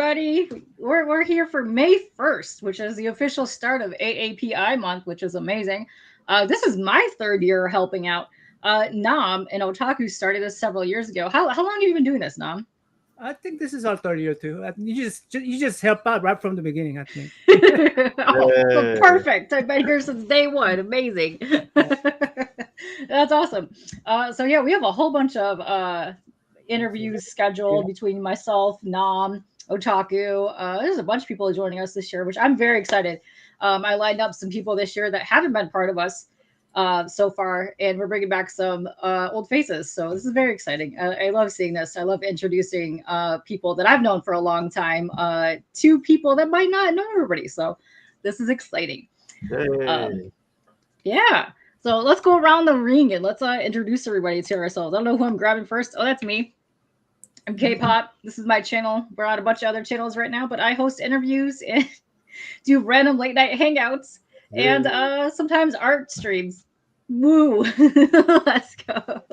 everybody. We're here for May 1st, which is the official start of AAPI month, which is amazing. This is my 3rd year helping out. Nam and Otaku started this several years ago. How long have you been doing this, Nam? I think this is our 3rd year too. You just help out right from the beginning, I think. Oh, perfect. I've been here since day one. Amazing. That's awesome. So yeah, we have a whole bunch of interviews scheduled between myself, Nam, Otaku. There's a bunch of people joining us this year, which I'm very excited. I lined up some people this year that haven't been part of us so far, and we're bringing back some old faces. So this is very exciting. I love seeing this. I love introducing people that I've known for a long time to people that might not know everybody. So this is exciting. Yeah. So let's go around the ring and let's introduce everybody to ourselves. I don't know who I'm grabbing first. Oh, that's me. I'm K-pop. This is my channel. We're on a bunch of other channels right now, but I host interviews and do random late night hangouts and sometimes art streams. Woo. Let's go.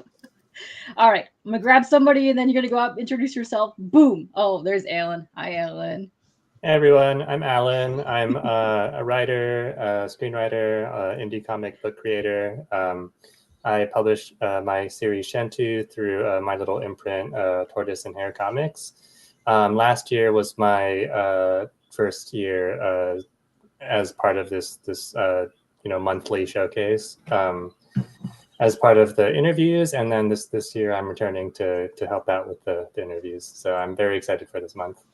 All right. I'm going to grab somebody and then you're going to go up, introduce yourself. Boom. Oh, there's Alan. Hi, Alan. Hey everyone, I'm Alan. I'm a writer, screenwriter, indie comic book creator. I published my series Shen through my little imprint, Tortoise and Hare Comics. Last year was my first year as part of this monthly showcase. As part of the interviews, and then this year I'm returning to help out with the interviews. So I'm very excited for this month.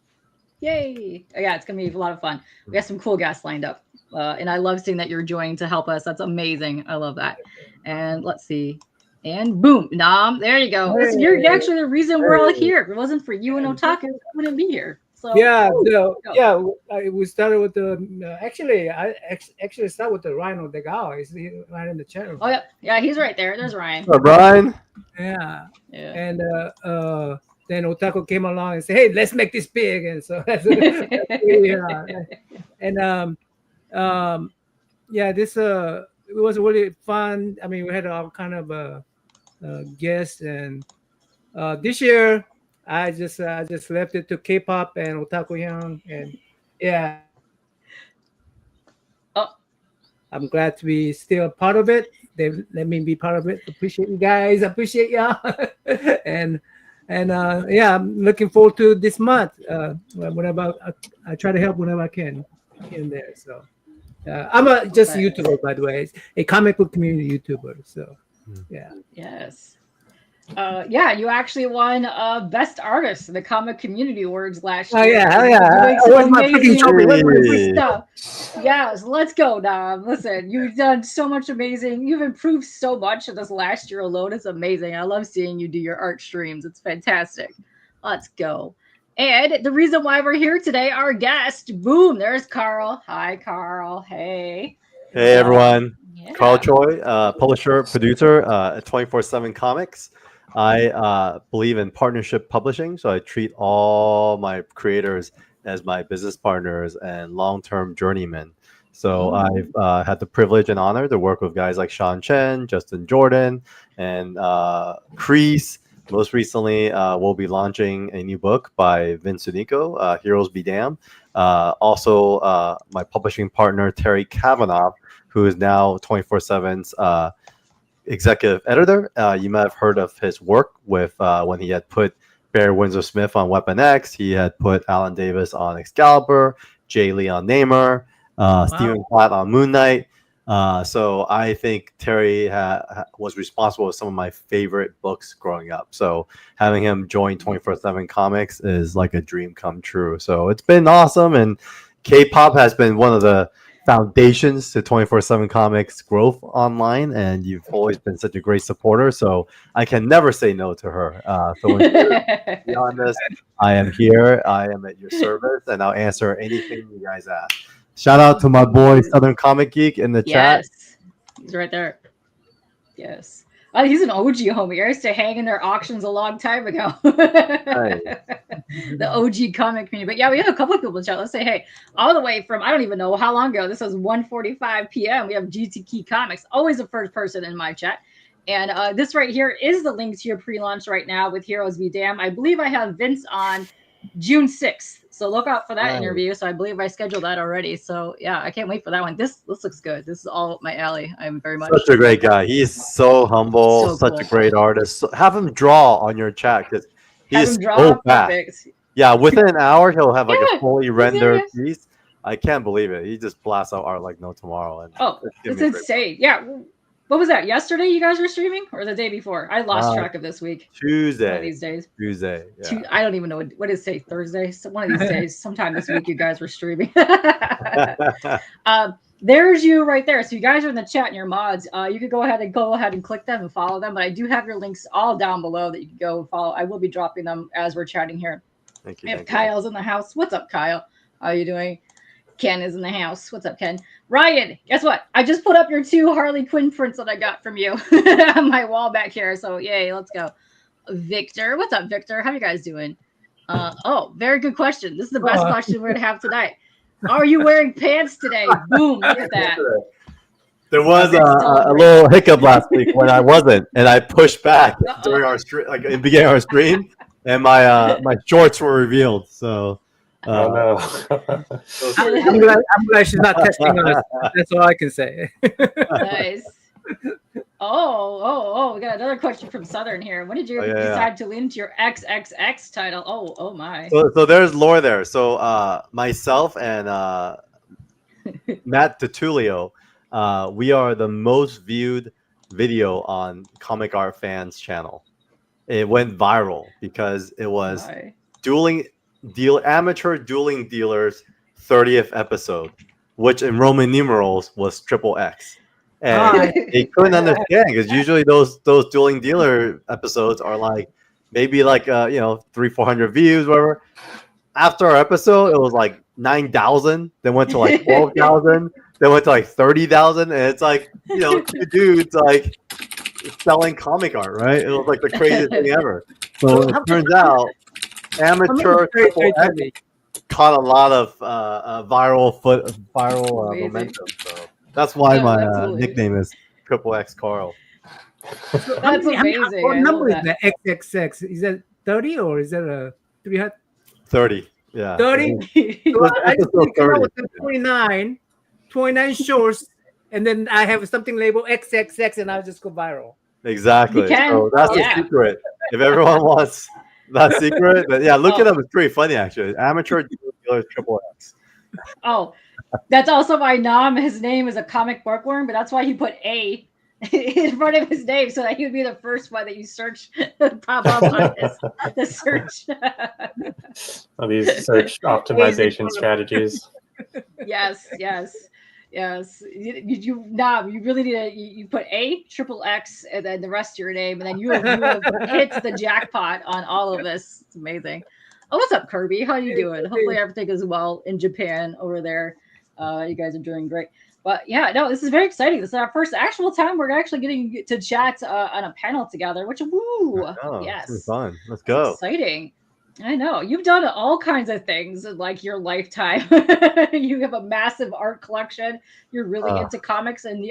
Yay! Yeah, it's gonna be a lot of fun. We got some cool guests lined up, and I love seeing that you're joining to help us. That's amazing. I love that. And let's see, and boom, Nam, there you go. Listen, you're actually the reason we're all here. If it wasn't for you and Otaku, we wouldn't be here. So we started with the I actually started with the Rhino Degal. Is he right in the channel? Oh yeah, he's right there. There's Ryan. Oh, Brian. Yeah. And then Otaku came along and said, "Hey, let's make this big." And so that's this it was really fun. I mean, we had all kind of guests, and this year I just left it to K-pop and Otaku Young, and I'm glad to be still part of it. They let me be part of it. Appreciate you guys. Appreciate y'all. I'm looking forward to this month. Whenever I try to help whenever I can in there. So I'm just a YouTuber, by the way, a comic book community YouTuber. So yes. You actually won Best Artist in the Comic Community Awards last year. Yes, let's go, Dom. Listen, you've done so much amazing. You've improved so much in this last year alone. It's amazing. I love seeing you do your art streams. It's fantastic. Let's go. And the reason why we're here today, our guest, boom, there's Carl. Hi, Carl. Hey. Hey, everyone. Yeah. Carl Choi, publisher, producer at 24/7 Comics. I believe in partnership publishing, so I treat all my creators as my business partners and long-term journeymen. So I've had the privilege and honor to work with guys like Chen, Justin Jordan, and Creees. Most recently, we'll be launching a new book by Vince Sunico, Heroes Be Damned. Also, my publishing partner, Terry Kavanagh, who is now 24/7's executive editor. You might have heard of his work with when he had put Barry Windsor-Smith on Weapon X. He had put Alan Davis on Excalibur, Jay Lee on Namor, Stephen Platt on Moon Knight. So I think Terry was responsible for some of my favorite books growing up. So having him join 24/7 Comics is like a dream come true. So it's been awesome, and K-pop has been one of the foundations to 24/7 Comics growth online, and you've always been such a great supporter, so I can never say no to her. So beyond this, I am here, I am at your service, and I'll answer anything you guys ask. Shout out to my boy Southern Comic Geek in the chat. He's right there. Yes. He's an OG homie. I used to hang in their auctions a long time ago. The OG comic community. But yeah, we have a couple of people in chat. Let's say, hey, all the way from, I don't even know how long ago. This was 1:45 p.m. We have GT Key Comics, always the first person in my chat. And this right here is the link to your pre-launch right now with Heroes Be Damned. I believe I have Vince on June 6th. So look out for that interview. So I believe I scheduled that already. So yeah, I can't wait for that one. This looks good. This is all up my alley. I'm very much such a great guy. He's so humble, So such cool. a great artist. So have him draw on your chat because Have he's him draw. so fast. Perfect. Yeah, within an hour he'll have like a Yeah, fully he's rendered serious. piece. I can't believe it. He just blasts out art like no tomorrow. And Oh, it's insane. Yeah. What was that? Yesterday you guys were streaming, or the day before? I lost track of this week. Tuesday. One of these days. Tuesday. Yeah. I don't even know what is say Thursday. So one of these days, sometime this week, you guys were streaming. There's you right there. So you guys are in the chat and your mods. You could go ahead and click them and follow them. But I do have your links all down below that you can go follow. I will be dropping them as we're chatting here. Thank you. If Kyle's in the house, what's up, Kyle? How are you doing? Ken is in the house. What's up, Ken? Ryan, guess what? I just put up your 2 Harley Quinn prints that I got from you on my wall back here. So yay, let's go. Victor, what's up, Victor? How you guys doing? Oh, very good question. This is the best question we're gonna have tonight. Are you wearing pants today? Boom, look at that. There was a little hiccup last week when I wasn't, and I pushed back during our stream, like in the beginning of our stream, and my my shorts were revealed. So. Oh no! I'm glad she's not testing us. That's all I can say. Nice. Oh! We got another question from Southern here. When did you decide to lean into your XXX title? Oh my! So there's lore there. So myself and Matt DiTullio, we are the most viewed video on Comic Art Fans channel. It went viral because it was amateur dueling dealers 30th episode, which in Roman numerals was XXX. And they couldn't understand because usually those dueling dealer episodes are like maybe like 300-400 views, whatever. After our episode, it was like 9,000, then went to like 12,000, then went to like 30,000, and it's like two dudes like selling comic art, right? It was like the craziest thing ever. So it turns out amateur XXX caught a lot of viral momentum. So that's why my nickname is XXX Carl. That's amazing. What number is that XXX? Is that 30 or is that a 300? 30. Yeah. 30. I just come out with the 29 shorts, and then I have something labeled XXX, and I'll just go viral. Exactly. So that's the secret. If everyone wants that secret, but yeah, look it up. It's pretty funny actually. Amateur dealer XXX. Oh, that's also why his name is a comic bookworm, but that's why he put A in front of his name so that he would be the first one that you search pop up on the search. All these search optimization strategies. Yes. You really need you put XXX and then the rest of your name, and then you have hit the jackpot on all of this. It's amazing. Oh, what's up, Kirby? How you doing? Hopefully everything is well in Japan over there. You guys are doing great. But yeah, no, this is very exciting. This is our first actual time we're actually getting to chat on a panel together, which yes, it's fun. Let's go. It's exciting. I know you've done all kinds of things in like your lifetime. You have a massive art collection. You're really into comics, and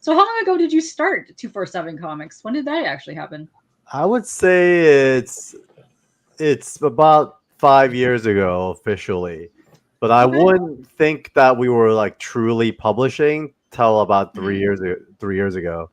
so how long ago did you start 247 Comics? When did that actually happen? I would say it's about 5 years ago officially, but I wouldn't think that we were like truly publishing till about 3 years ago.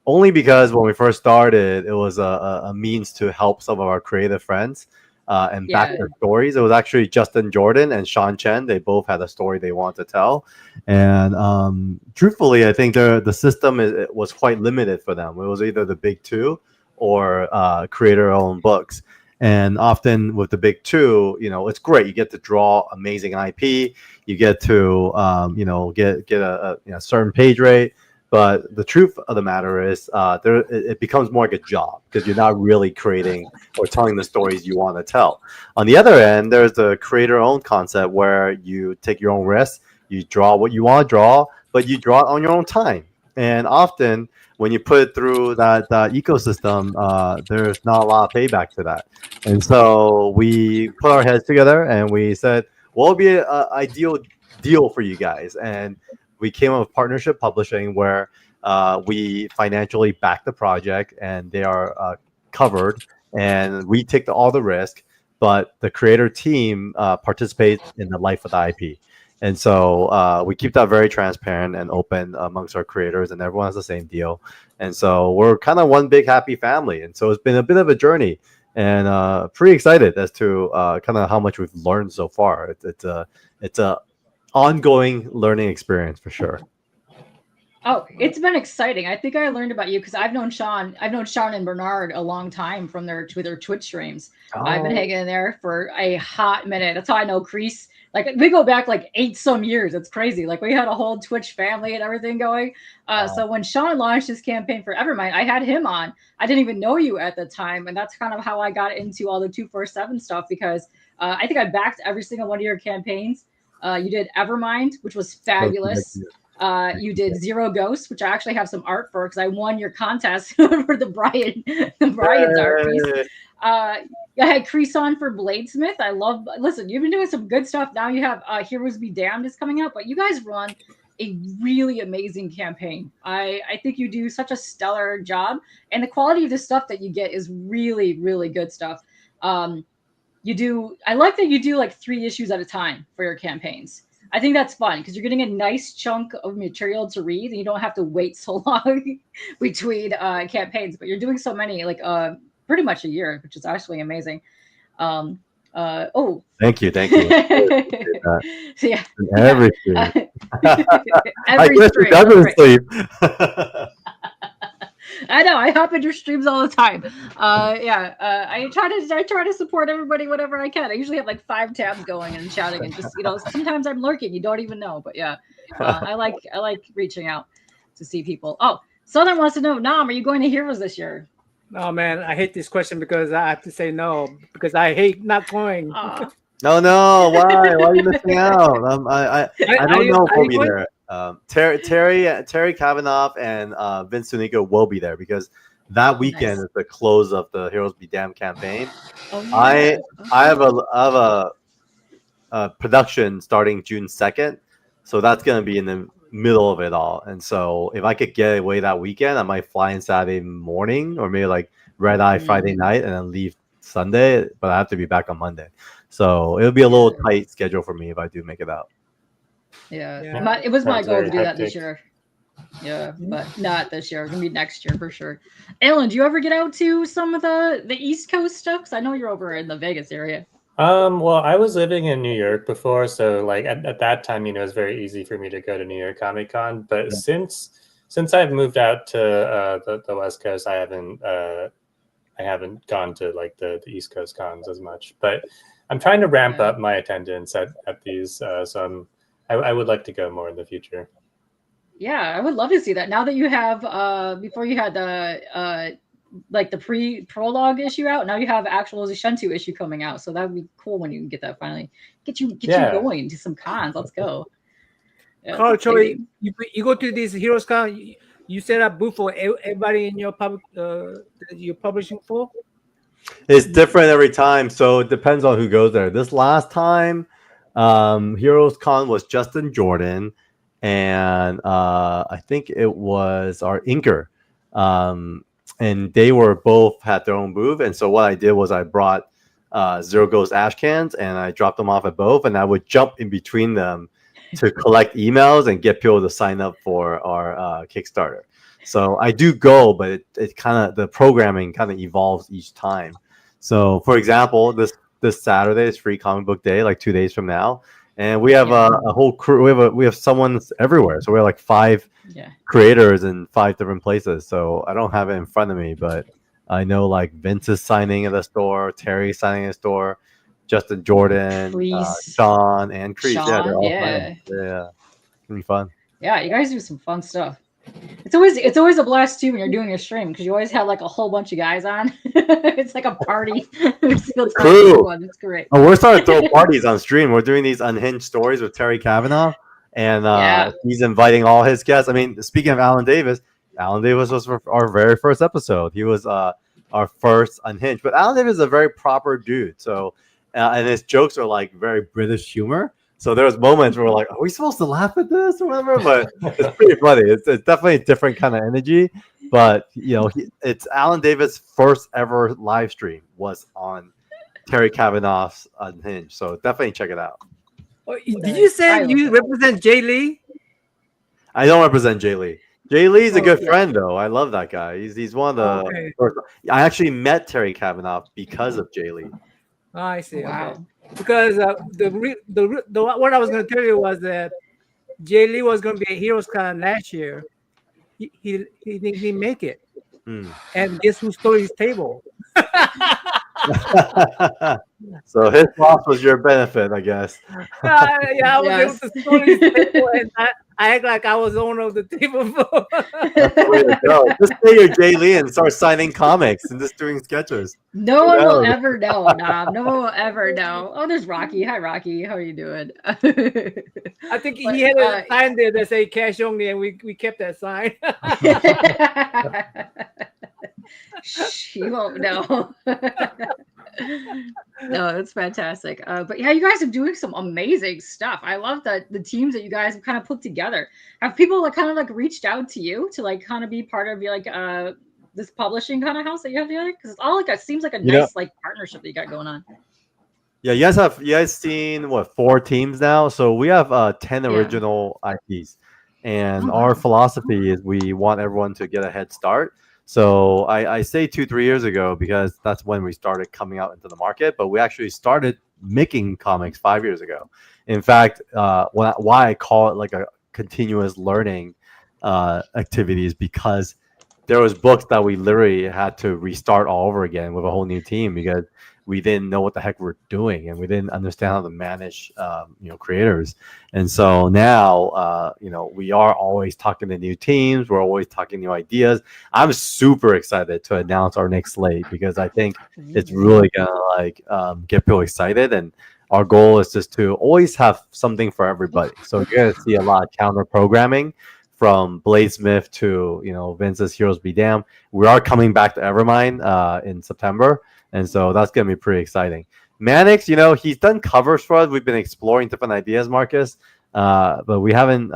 Only because when we first started, it was a means to help some of our creative friends and back their stories. It was actually Justin Jordan and Chen. They both had a story they wanted to tell, and truthfully, I think the system it was quite limited for them. It was either the big two or creator-owned books. And often with the big two, it's great. You get to draw amazing IP. You get to, get a certain page rate. But the truth of the matter is, it becomes more like a job because you're not really creating or telling the stories you want to tell. On the other end, there's the creator-owned concept where you take your own risks. You draw what you want to draw, but you draw it on your own time. And often, when you put it through that ecosystem, there's not a lot of payback to that. And so we put our heads together and we said, what would be an ideal deal for you guys? And we came up with partnership publishing where we financially back the project and they are covered and we take all the risk. but the creator team participates in the life of the IP. And so we keep that very transparent and open amongst our creators, and everyone has the same deal. And so we're kind of one big happy family. And so it's been a bit of a journey, and pretty excited as to kind of how much we've learned so far. It's a ongoing learning experience for sure. Oh, it's been exciting. I think I learned about you because I've known Sean and Bernard a long time from their Twitch streams. Oh. I've been hanging in there for a hot minute. That's how I know Creees. Like we go back like 8 some years. It's crazy. Like we had a whole Twitch family and everything going. So when Sean launched his campaign for Evermind, I had him on. I didn't even know you at the time, and that's kind of how I got into all the 247 stuff because I think I backed every single one of your campaigns. You did Evermind, which was fabulous. You did Zero Ghosts, which I actually have some art for because I won your contest for the Brian's art piece. I had Creees on for Bladesmyth. Listen, you've been doing some good stuff. Now you have Heroes Be Damned is coming out, but you guys run a really amazing campaign. I think you do such a stellar job, and the quality of the stuff that you get is really, really good stuff. I like that you do like 3 issues at a time for your campaigns. I think that's fun because you're getting a nice chunk of material to read and you don't have to wait so long between campaigns, but you're doing so many, like pretty much a year, which is actually amazing. Thank you. So, yeah. Every stream. Every stream. Doesn't sleep. I know. I hop into streams all the time. I try to support everybody whatever I can. I usually have like 5 tabs going and shouting, and just sometimes I'm lurking. You don't even know, but yeah, I like reaching out to see people. Oh, Southern wants to know, Nam, are you going to Heroes this year? No, man, I hate this question because I have to say no because I hate not going. No, why? Why are you missing out? I don't know if we'll be there. Terry Kavanagh and Vince Sunico will be there because that weekend is the close of the Heroes Be Damned campaign. I have a production starting June 2nd, so that's gonna be in the middle of it all. And so if I could get away that weekend, I might fly in Saturday morning or maybe like red eye Friday night and then leave Sunday, but I have to be back on Monday. So it'll be a little tight schedule for me if I do make it out. Yeah. It was my goal to do that this year. Yeah, but not this year. It's gonna be next year for sure. Alan, do you ever get out to some of the East Coast stuff? Because I know you're over in the Vegas area. Well, I was living in New York before, so like at that time, it was very easy for me to go to New York Comic Con. But since I've moved out to the West Coast, I haven't gone to like the East Coast cons as much. But I'm trying to ramp up my attendance at these, so I would like to go more in the future. Yeah, I would love to see that. Now that you have, before you had the like the prologue issue out, now you have actual Shen 2 issue coming out. So that would be cool when you can get that finally. Get you going to some cons. Let's go. Yeah, Carl Choi, you go to these Heroes Con. You set up booth for everybody in your public that you're publishing for. It's different every time, so it depends on who goes there. This last time, Heroes Con was Justin Jordan, and I think it was our inker. And they were both had their own booth. And so what I did was I brought Zero Ghost ash cans and I dropped them off at both, and I would jump in between them to collect emails and get people to sign up for our Kickstarter. So I do go, but it kind of, the programming kind of evolves each time. So for example, this Saturday is Free Comic Book Day, like 2 days from now. And we have a whole crew. We have someone everywhere. So we're like 5 creators in 5 different places. So I don't have it in front of me, but I know like Vince is signing at the store, Terry signing at the store, Justin Jordan, Sean, and Creees. Yeah, they're all signing. Yeah, it's gonna be fun. Yeah, you guys do some fun stuff. It's always a blast too when you're doing your stream because you always have like a whole bunch of guys on. It's like a party. It's great. Oh, we're starting to throw parties on stream. We're doing these unhinged stories with Terry Kavanagh, and he's inviting all his guests. I mean, speaking of Alan Davis was our very first episode. He was our first unhinged. But Alan Davis is a very proper dude. So, and his jokes are like very British humor. So there was moments where we're like, are we supposed to laugh at this or whatever? But it's pretty funny. It's definitely a different kind of energy. But, it's Alan Davis' first ever live stream was on Terry Kavanagh's Unhinged. So definitely check it out. Oh, did you say you represent Jay Lee? I don't represent Jay Lee. Jay Lee's a good friend, though. I love that guy. He's one of the. Okay. I actually met Terry Kavanagh because of Jay Lee. Oh, I see. Wow. Okay. Because the what I was going to tell you was that Jay Lee was going to be a Heroes Con last year. He didn't make it. And guess who stole his table? So his loss was your benefit, I guess. I was able to steal his table, and I act like I was the owner of the table. That's the way to go. Just say you're Jay Lee and start signing comics and just doing sketches. No one will ever know, Nam. No one will ever know. Oh, there's Rocky. Hi, Rocky. How are you doing? I think he had a sign there that say cash only, and we kept that sign. She won't know. No, it's fantastic. But yeah, you guys are doing some amazing stuff. I love that the teams that you guys have kind of put together. Have people like kind of like reached out to you to like kind of be part of like this publishing kind of house that you have together? Because it's all like it seems like a nice like partnership that you got going on. Yeah, you guys seen what 4 teams now? So we have 10 original IPs, and our philosophy is we want everyone to get a head start. So I say 2-3 years ago because that's when we started coming out into the market, but we actually started making comics 5 years ago. In fact, why I call it like a continuous learning activity is because there was books that we literally had to restart all over again with a whole new team because we didn't know what the heck we're doing and we didn't understand how to manage creators. And so now we are always talking to new teams, we're always talking new ideas. I'm super excited to announce our next slate because I think it's really gonna get people excited, and our goal is just to always have something for everybody. So you're gonna see a lot of counter programming from Bladesmyth to Vince's Heroes Be Damned. We are coming back to Evermind in September. And so that's going to be pretty exciting. Mannix, he's done covers for us. We've been exploring different ideas, Marcus, but we haven't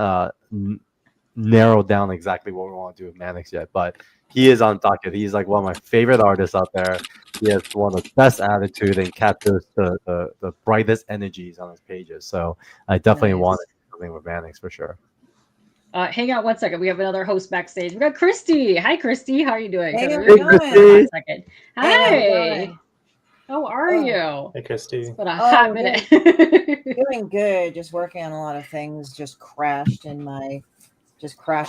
narrowed down exactly what we want to do with Mannix yet. But he is on docket. He's like one of my favorite artists out there. He has one of the best attitude and captures the brightest energies on his pages. So I definitely want to do something with Mannix for sure. Hang on 1 second. We have another host backstage. We got Christy. Hi, Christy. How are you doing? Hey, One second. Hi. How are you? Hey, Christy. It's been a hot minute. Doing good. Just working on a lot of things. Just crashed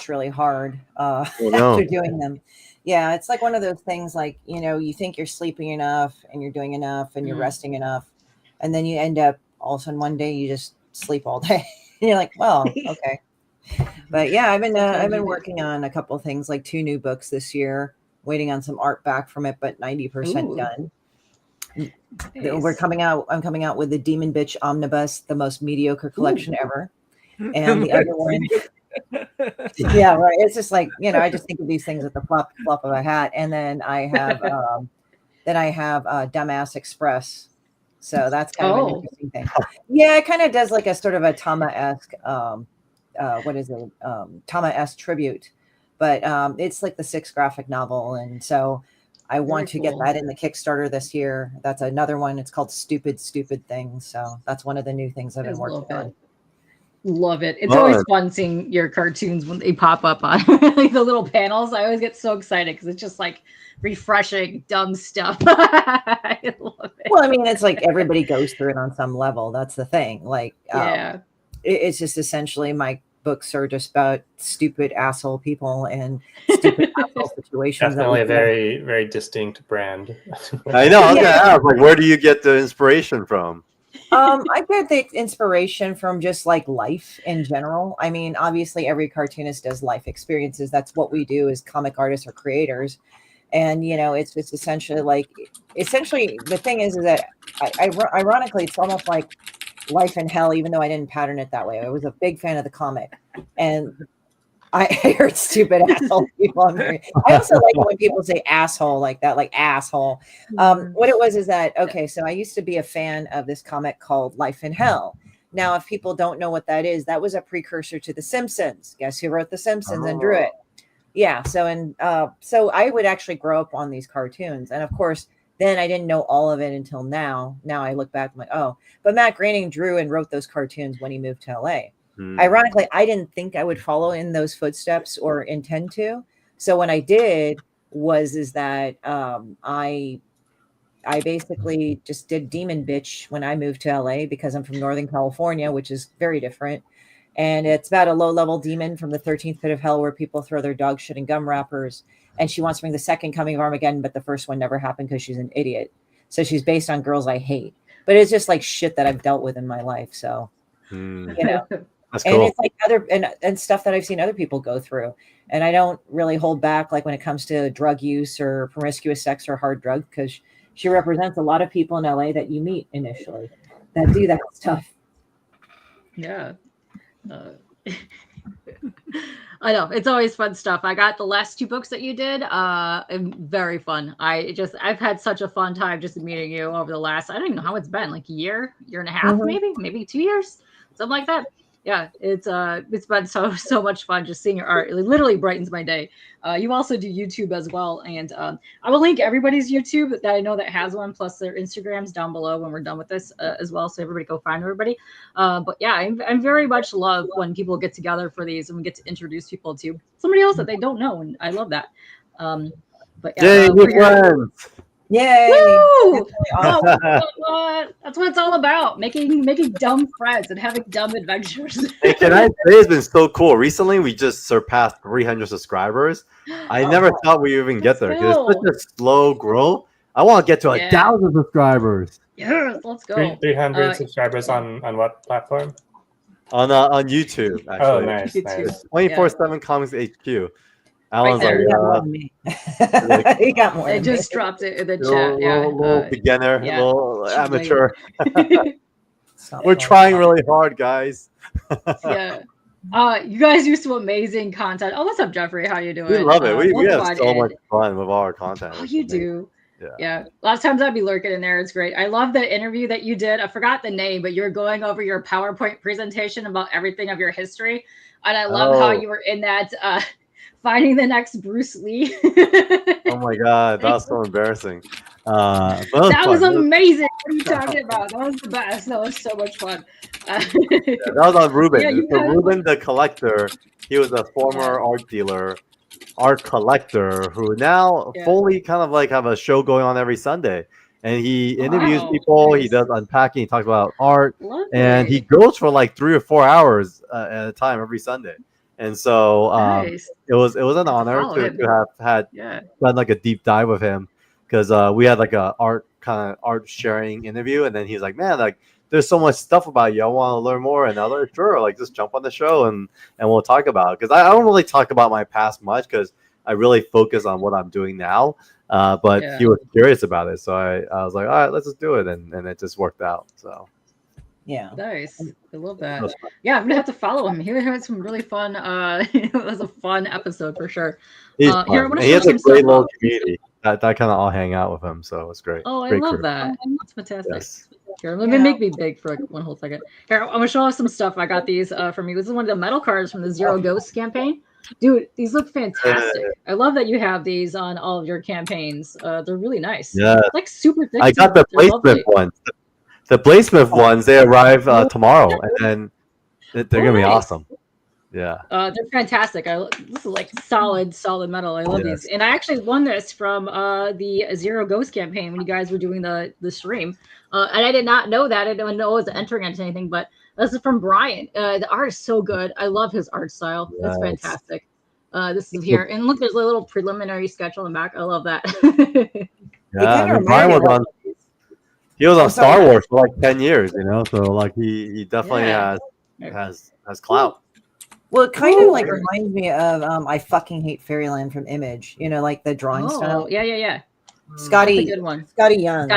really hard after doing them. Yeah, it's like one of those things like, you think you're sleeping enough and you're doing enough and you're resting enough. And then you end up all of a sudden one day you just sleep all day. And you're like, well, okay. But yeah, I've been working on a couple of things, like 2 new books this year, waiting on some art back from it, but 90% done. Nice. I'm coming out with the Demon Bitch Omnibus, the most mediocre collection ever. And the other one, yeah, right. It's just like, I just think of these things at the flop of a hat. And then I have Dumbass Express. So that's kind of an interesting thing. Yeah, it kind of does like a sort of a Tama-esque Tama-esque tribute, but it's like the 6th graphic novel, and so I want to get that in the Kickstarter this year. That's another one. It's called Stupid Things. So that's one of the new things I've been working on. Love it. It's always fun seeing your cartoons when they pop up on like the little panels. I always get so excited because it's just like refreshing, dumb stuff. I love it. Well, I mean, it's like everybody goes through it on some level. That's the thing. Like, it's just essentially my books are just about stupid asshole people and stupid asshole situations. Definitely a very, very distinct brand. I know. I was gonna ask, like, where do you get the inspiration from? I get the inspiration from just like life in general. I mean, obviously every cartoonist does life experiences. That's what we do as comic artists or creators. And, it's just essentially the thing is that ironically, it's almost like life in hell, even though I didn't pattern it that way. I was a big fan of the comic, and I heard stupid asshole people. I also like when people say asshole like that, like asshole. What it was is that, so I used to be a fan of this comic called Life in Hell. Now, if people don't know what that is, that was a precursor to The Simpsons. Guess who wrote The Simpsons and drew it? Yeah. So I would actually grow up on these cartoons. And of course, then I didn't know all of it until now. Now I look back, I'm like, oh, but Matt Groening drew and wrote those cartoons when he moved to LA. Ironically, I didn't think I would follow in those footsteps or intend to. So when I did is that I basically just did Demon Bitch when I moved to LA because I'm from Northern California, which is very different. And it's about a low-level demon from the 13th pit of hell where people throw their dog shit in gum wrappers. And she wants to bring the second coming of Armageddon, but the first one never happened because she's an idiot. So she's based on girls I hate. But it's just like shit that I've dealt with in my life. So, you know. That's and cool. it's like and stuff that I've seen other people go through. And I don't really hold back like when it comes to drug use or promiscuous sex or hard drugs, because she represents a lot of people in LA that you meet initially that do that stuff. Yeah. I know it's always fun stuff. I got the last 2 books that you did. Very fun. I've had such a fun time just meeting you over the last, I don't even know how it's been, like a year and a half, maybe 2 years, something like that. Yeah, it's been so much fun just seeing your art. It literally brightens my day. You also do YouTube as well, and I will link everybody's YouTube that I know that has one, plus their Instagrams down below when we're done with this as well. So everybody go find everybody. But yeah, I'm very much love when people get together for these and we get to introduce people to somebody else that they don't know, and I love that. But yeah, friends. Yay! Woo! That's what it's all about. Making dumb friends and having dumb adventures. Hey, can I say it's been so cool. Recently, we just surpassed 300 subscribers. I never thought we would even get there because it's such a slow growth. I want to get to 1,000 subscribers. Yes, let's go. 300 subscribers on what platform? On YouTube, actually. Oh, nice. 24/7 Comics HQ. Alan's like, he got more. I just dropped it in the chat. Little beginner, little amateur. We're We're trying really hard, guys. Yeah. You guys do some amazing content. Oh, what's up, Jeffrey? How you doing? We love it. We have so much fun with our content. Oh, you do. Yeah. A lot of times I'd be lurking in there. It's great. I love the interview that you did. I forgot the name, but you were going over your PowerPoint presentation about everything of your history. And I love how you were in that finding the next Bruce Lee. Oh my God, that was so embarrassing. That was amazing. What are you talking about? That was the best. That was so much fun. That was on Ruben. Yeah, so Ruben the collector, he was a former art dealer, art collector who now fully kind of like have a show going on every Sunday. And he interviews people, he does unpacking, he talks about art, and he goes for like 3 or 4 hours at a time every Sunday. And so it was an honor to have done like a deep dive with him, because we had like a art sharing interview, and then he's like, man, like there's so much stuff about you, I want to learn more. And I was like, sure, like just jump on the show and we'll talk about it, because I don't really talk about my past much because I really focus on what I'm doing now. But he was curious about it, so I was like, all right, let's just do it, and it just worked out. So. Yeah. Nice. I love that. Yeah, I'm gonna have to follow him. He had some really fun. It was a fun episode for sure. He has a great little community that kind of all hang out with him, so it's great. Oh, I great love crew. that. That's fantastic. Yes. Here, let me make me big for one whole second. Here, I'm gonna show off some stuff. I got these from you. This is one of the metal cards from the Zero Ghosts campaign. Dude, these look fantastic. I love that you have these on all of your campaigns. They're really nice. Yeah. Like super thick. I got the Bladesmyth ones. The Bladesmyth ones, they arrive tomorrow, and then they're gonna be awesome. Yeah, they're fantastic. This is like solid metal. I love these, and I actually won this from the Zero Ghost campaign when you guys were doing the stream, and I did not know that. I didn't know it was entering into anything, but this is from Brian. The art is so good. I love his art style. It's fantastic. This is here, and look, there's a little preliminary sketch on the back. I love that. Brian was on. He was on Star Wars for like 10 years, you know, so like he definitely has clout. Well, it kind of like reminds me of I fucking hate Fairyland from Image, you know, like the drawing style. Yeah. Scotty, good one. Scotty Young.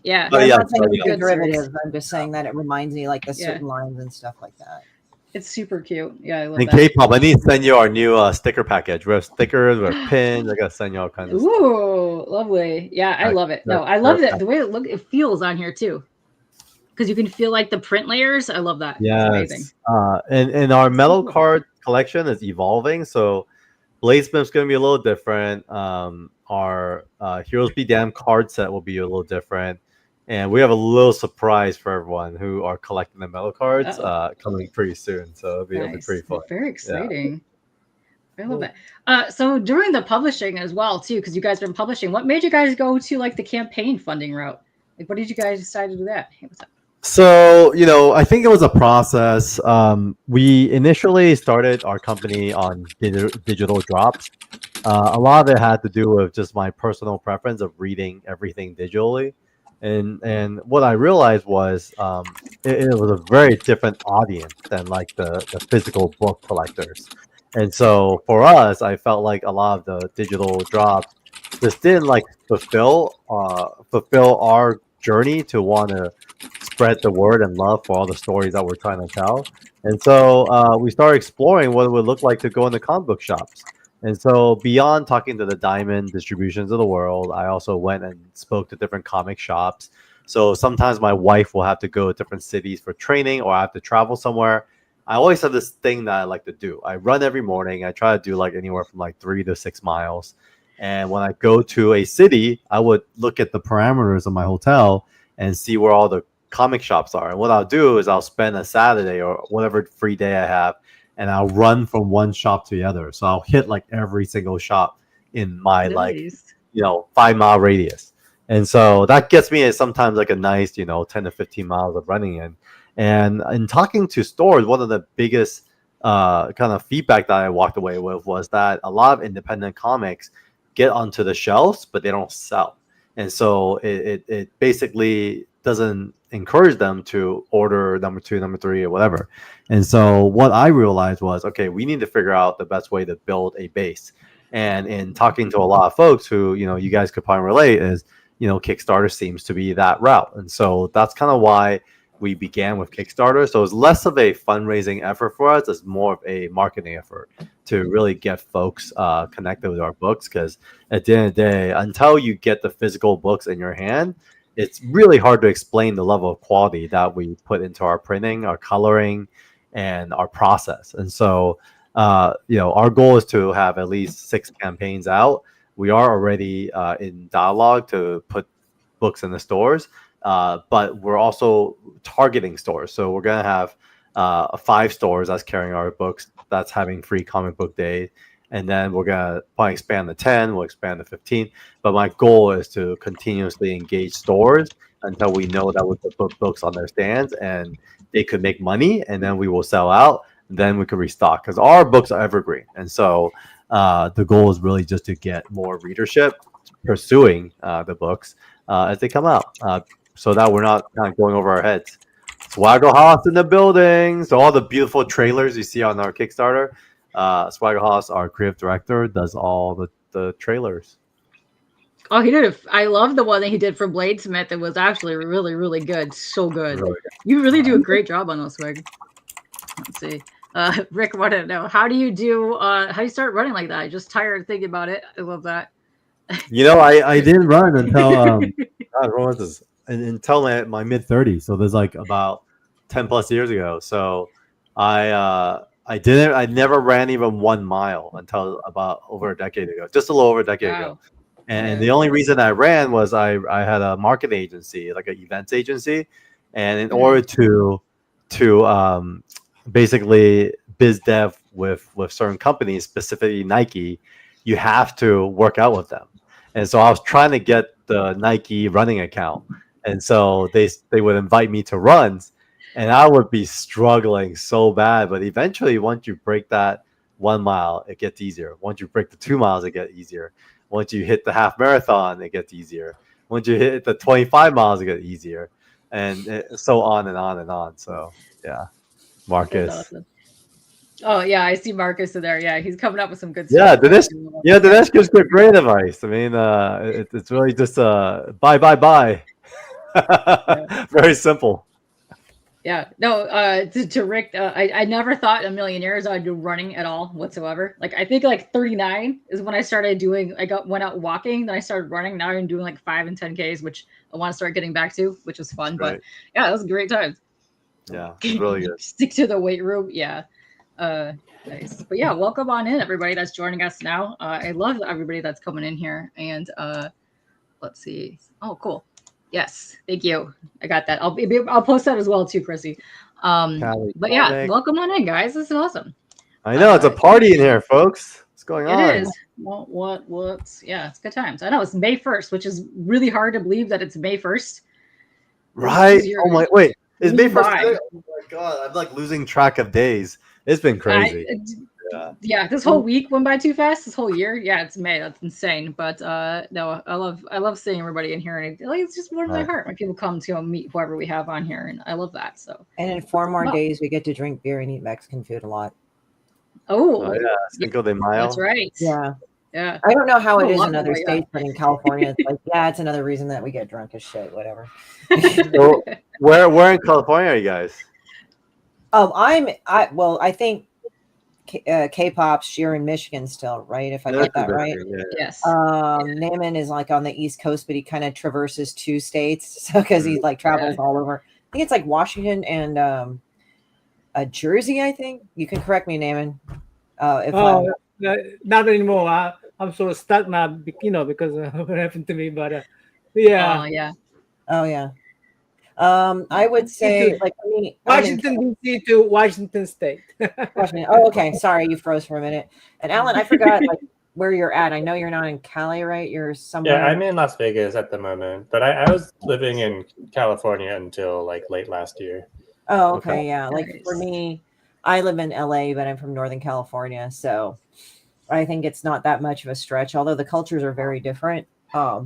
Yeah. I'm not saying it's a derivative. I'm just saying that it reminds me like the certain lines and stuff like that. It's super cute. Yeah, I love that. And K-pop, I need to send you our new sticker package. We have stickers, we have pins. I gotta send you all kinds of stuff. Ooh, lovely. Yeah, I love it. No, I love that the way it feels on here too, because you can feel like the print layers. I love that. Yeah, it's amazing. And our metal card collection is evolving. So Bladesmyth's going to be a little different. Our Heroes Be Damned card set will be a little different. And we have a little surprise for everyone who are collecting the metal cards coming pretty soon. So it'll be pretty fun. Very exciting. Yeah. I love that. So during the publishing as well, too, because you guys have been publishing, what made you guys go to like the campaign funding route? Like, what did you guys decide to do that? Hey, what's up? So, I think it was a process. We initially started our company on digital drops. A lot of it had to do with just my personal preference of reading everything digitally. And what I realized was it was a very different audience than like the physical book collectors. And so for us, I felt like a lot of the digital drops just didn't like fulfill our journey to want to spread the word and love for all the stories that we're trying to tell. And so we started exploring what it would look like to go into comic book shops. And so beyond talking to the diamond distributions of the world, I also went and spoke to different comic shops. So sometimes my wife will have to go to different cities for training, or I have to travel somewhere. I always have this thing that I like to do. I run every morning. I try to do like anywhere from like 3 to 6 miles. And when I go to a city, I would look at the parameters of my hotel and see where all the comic shops are. And what I'll do is I'll spend a Saturday or whatever free day I have, and I'll run from one shop to the other. So I'll hit like every single shop in my 5-mile radius. And so that gets me sometimes like a nice, 10 to 15 miles of running in. And in talking to stores, one of the biggest kind of feedback that I walked away with was that a lot of independent comics get onto the shelves, but they don't sell. And so it basically doesn't encourage them to order number 2, number 3, or whatever. And so what I realized was, okay, we need to figure out the best way to build a base. And in talking to a lot of folks who, you guys could probably relate, is, Kickstarter seems to be that route. And so that's kind of why we began with Kickstarter. So it's less of a fundraising effort for us. It's more of a marketing effort to really get folks connected with our books. Because at the end of the day, until you get the physical books in your hand, it's really hard to explain the level of quality that we put into our printing, our coloring, and our process. And so, our goal is to have at least 6 campaigns out. We are already in dialogue to put books in the stores, but we're also targeting stores. So we're going to have 5 stores that's carrying our books, that's having free comic book day. And then we're going to probably expand to 10, we'll expand to 15. But my goal is to continuously engage stores until we know that we put books on their stands and they could make money, and then we will sell out. Then we could restock, because our books are evergreen. And so the goal is really just to get more readership pursuing the books as they come out, so that we're not kind of going over our heads. Swaggle Hoss in the building. So all the beautiful trailers you see on our Kickstarter, Swaggle Hoss, our creative director, does all the trailers. Oh, he did. I love the one that he did for Bladesmyth. It was actually really, really good. So good. Really good. You really do a great job on those, Swag. Let's see. Rick wanted to know, how do you start running like that? I just tired thinking about it. I love that. I didn't run until until my mid-30s. So there's like about 10 plus years ago. So I never ran even 1 mile until about over a decade ago, just a little over a decade ago. And the only reason I ran was I had a marketing agency, like an events agency. And in order to basically biz dev with certain companies, specifically Nike, you have to work out with them. And so I was trying to get the Nike running account. And so they would invite me to runs, and I would be struggling so bad. But eventually, once you break that 1 mile, it gets easier. Once you break the 2 miles, it gets easier. Once you hit the half marathon, it gets easier. Once you hit the 25 miles, it gets easier. And so on and on and on. So, yeah. Marcus. Awesome. Oh, yeah, I see Marcus in there. Yeah, he's coming up with some good stuff. Dinesh gives great advice. I mean, it's really just bye. Very simple. Yeah, no, to Rick, I never thought in a million years I'd do running at all whatsoever. Like, I think like 39 is when I started doing, went out walking, then I started running. Now I'm doing like 5 and 10Ks, which I want to start getting back to, which is fun. But yeah, it was a great time. Yeah, it's really good. Stick to the weight room. Yeah. Nice. But yeah, welcome on in, everybody that's joining us now. I love everybody that's coming in here. And let's see. Oh, cool. Yes, thank you. I got that. I'll post that as well too, Chrissy. But yeah, welcome on in, guys. This is awesome. I know it's a party in here, folks. What's going on? It is. What? Yeah, it's good times. I know it's May 1st, which is really hard to believe that it's May 1st. Right. Oh my, wait. Is May 1st today? Oh my god, I'm like losing track of days. It's been crazy. Yeah, this whole week went by too fast. This whole year, yeah, it's May. That's insane. But no, I love seeing everybody in here, and it's just warms my heart when people come to meet whoever we have on here, and I love that. So. And in 4 more days, we get to drink beer and eat Mexican food a lot. Oh yeah, Cinco de Mayo. That's right. Yeah. Yeah. I don't know how it is in other states, but in California, it's like, yeah, it's another reason that we get drunk as shit, whatever. So, where in California are you guys? I think K-pop's you're in Michigan still, right? If I got that right. Yeah. Yes. NAMMAN is like on the East Coast, but he kind of traverses 2 states, so because he like travels all over. I think it's like Washington and Jersey. I think you can correct me, NAMMAN. Not anymore. I'm sort of stuck now, because of what happened to me. But yeah. Oh yeah. I would say like for me, Washington D.C. to Washington State. Washington. Oh, okay. Sorry, you froze for a minute. And Alan, I forgot like where you're at. I know you're not in Cali, right? You're somewhere. Yeah, I'm in Las Vegas at the moment, but I was living in California until like late last year. Oh, okay. Yeah. Like for me, I live in LA, but I'm from Northern California, so I think it's not that much of a stretch. Although the cultures are very different.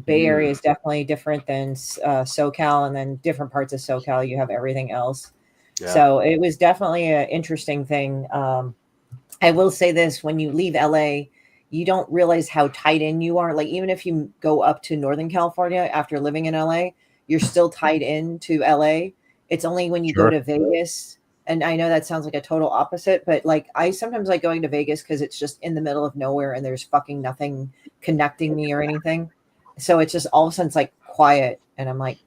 Bay Area is definitely different than SoCal, and then different parts of SoCal, you have everything else. Yeah. So it was definitely an interesting thing. I will say this, when you leave LA, you don't realize how tied in you are. Like even if you go up to Northern California after living in LA, you're still tied in to LA. It's only when you go to Vegas, and I know that sounds like a total opposite, but like I sometimes like going to Vegas because it's just in the middle of nowhere and there's fucking nothing connecting me or anything. So it's just all of a sudden it's like quiet, and I'm like,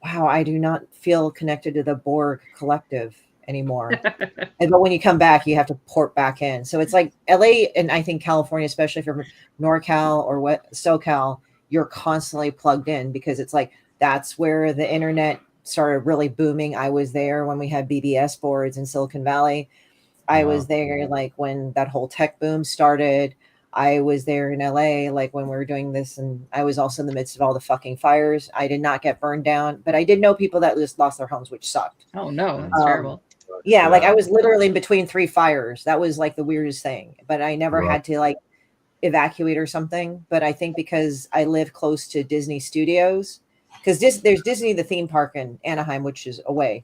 wow, I do not feel connected to the Borg collective anymore. But when you come back, you have to port back in. So it's like LA, and I think California, especially if you're NorCal or SoCal, you're constantly plugged in because it's like that's where the internet started really booming. I was there when we had BBS boards in Silicon Valley. I was there like when that whole tech boom started. I was there in LA, like when we were doing this, and I was also in the midst of all the fucking fires. I did not get burned down, but I did know people that just lost their homes, which sucked. Oh no, that's terrible. Yeah, like I was literally in between 3 fires. That was like the weirdest thing, but I never had to like evacuate or something. But I think because I live close to Disney Studios, because there's Disney, the theme park in Anaheim, which is away,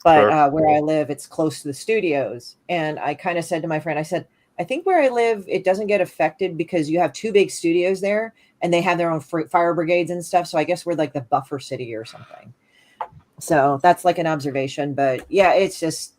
but where I live, it's close to the studios. And I kind of said to my friend, I said, I think where I live, it doesn't get affected because you have 2 big studios there and they have their own fire brigades and stuff. So I guess we're like the buffer city or something. So that's like an observation. But yeah, it's just,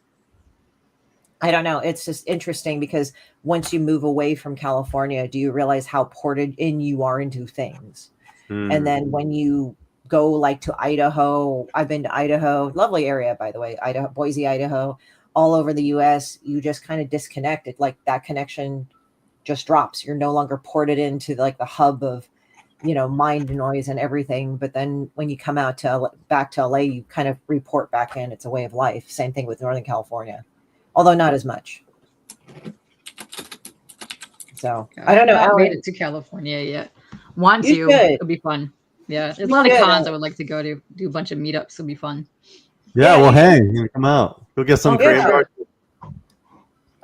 I don't know. It's just interesting because once you move away from California, do you realize how ported in you are into things? And then when you go like to Idaho, I've been to Idaho, lovely area, by the way, Idaho, Boise, Idaho, all over the US, you just kind of disconnect it. Like that connection just drops. You're no longer ported into like the hub of, mind noise and everything. But then when you come out back to LA, you kind of report back in. It's a way of life. Same thing with Northern California, although not as much. So I don't know. I haven't made it to California yet. Want to? It'll be fun. Yeah, there's a lot of cons I would like to go to. Do a bunch of meetups. It'll be fun. Yeah, well, hey, come out. Go get some Korean barbecue.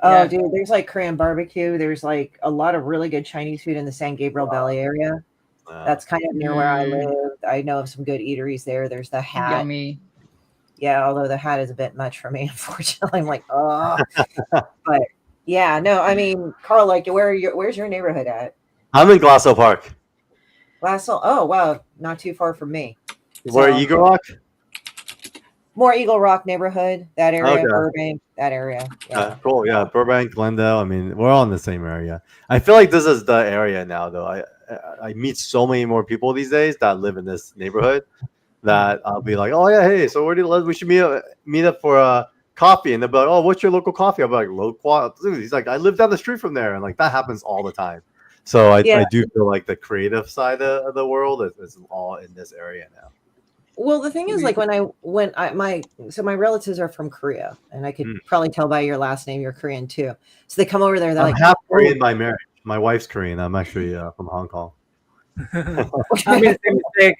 Oh, dude, there's like Korean barbecue. There's like a lot of really good Chinese food in the San Gabriel Valley area. That's kind of near where I live. I know of some good eateries there. There's the Hat. Yummy. Yeah, although the Hat is a bit much for me, unfortunately. I'm like, oh. But yeah, no, I mean, Carl, like, where's your neighborhood at? I'm in Glassell Park. Glassell? Oh, wow, not too far from me. Where Eagle Rock? More Eagle Rock neighborhood, that area, Burbank, that area. Yeah. Cool. Yeah, Burbank, Glendale. I mean, we're all in the same area. I feel like this is the area now, though. I meet so many more people these days that live in this neighborhood that I'll be like, oh yeah, hey, so we should meet up for coffee, and they'll be like, "Oh, what's your local coffee?" I'm like, "Low quality." Dude, he's like, "I live down the street from there," and like that happens all the time. So I do feel like the creative side of the world is all in this area now. Well, the thing is, like my relatives are from Korea, and I could probably tell by your last name you're Korean too. So they come over there. They're I'm like half Korean by marriage. My wife's Korean. I'm actually from Hong Kong. I made the same mistake.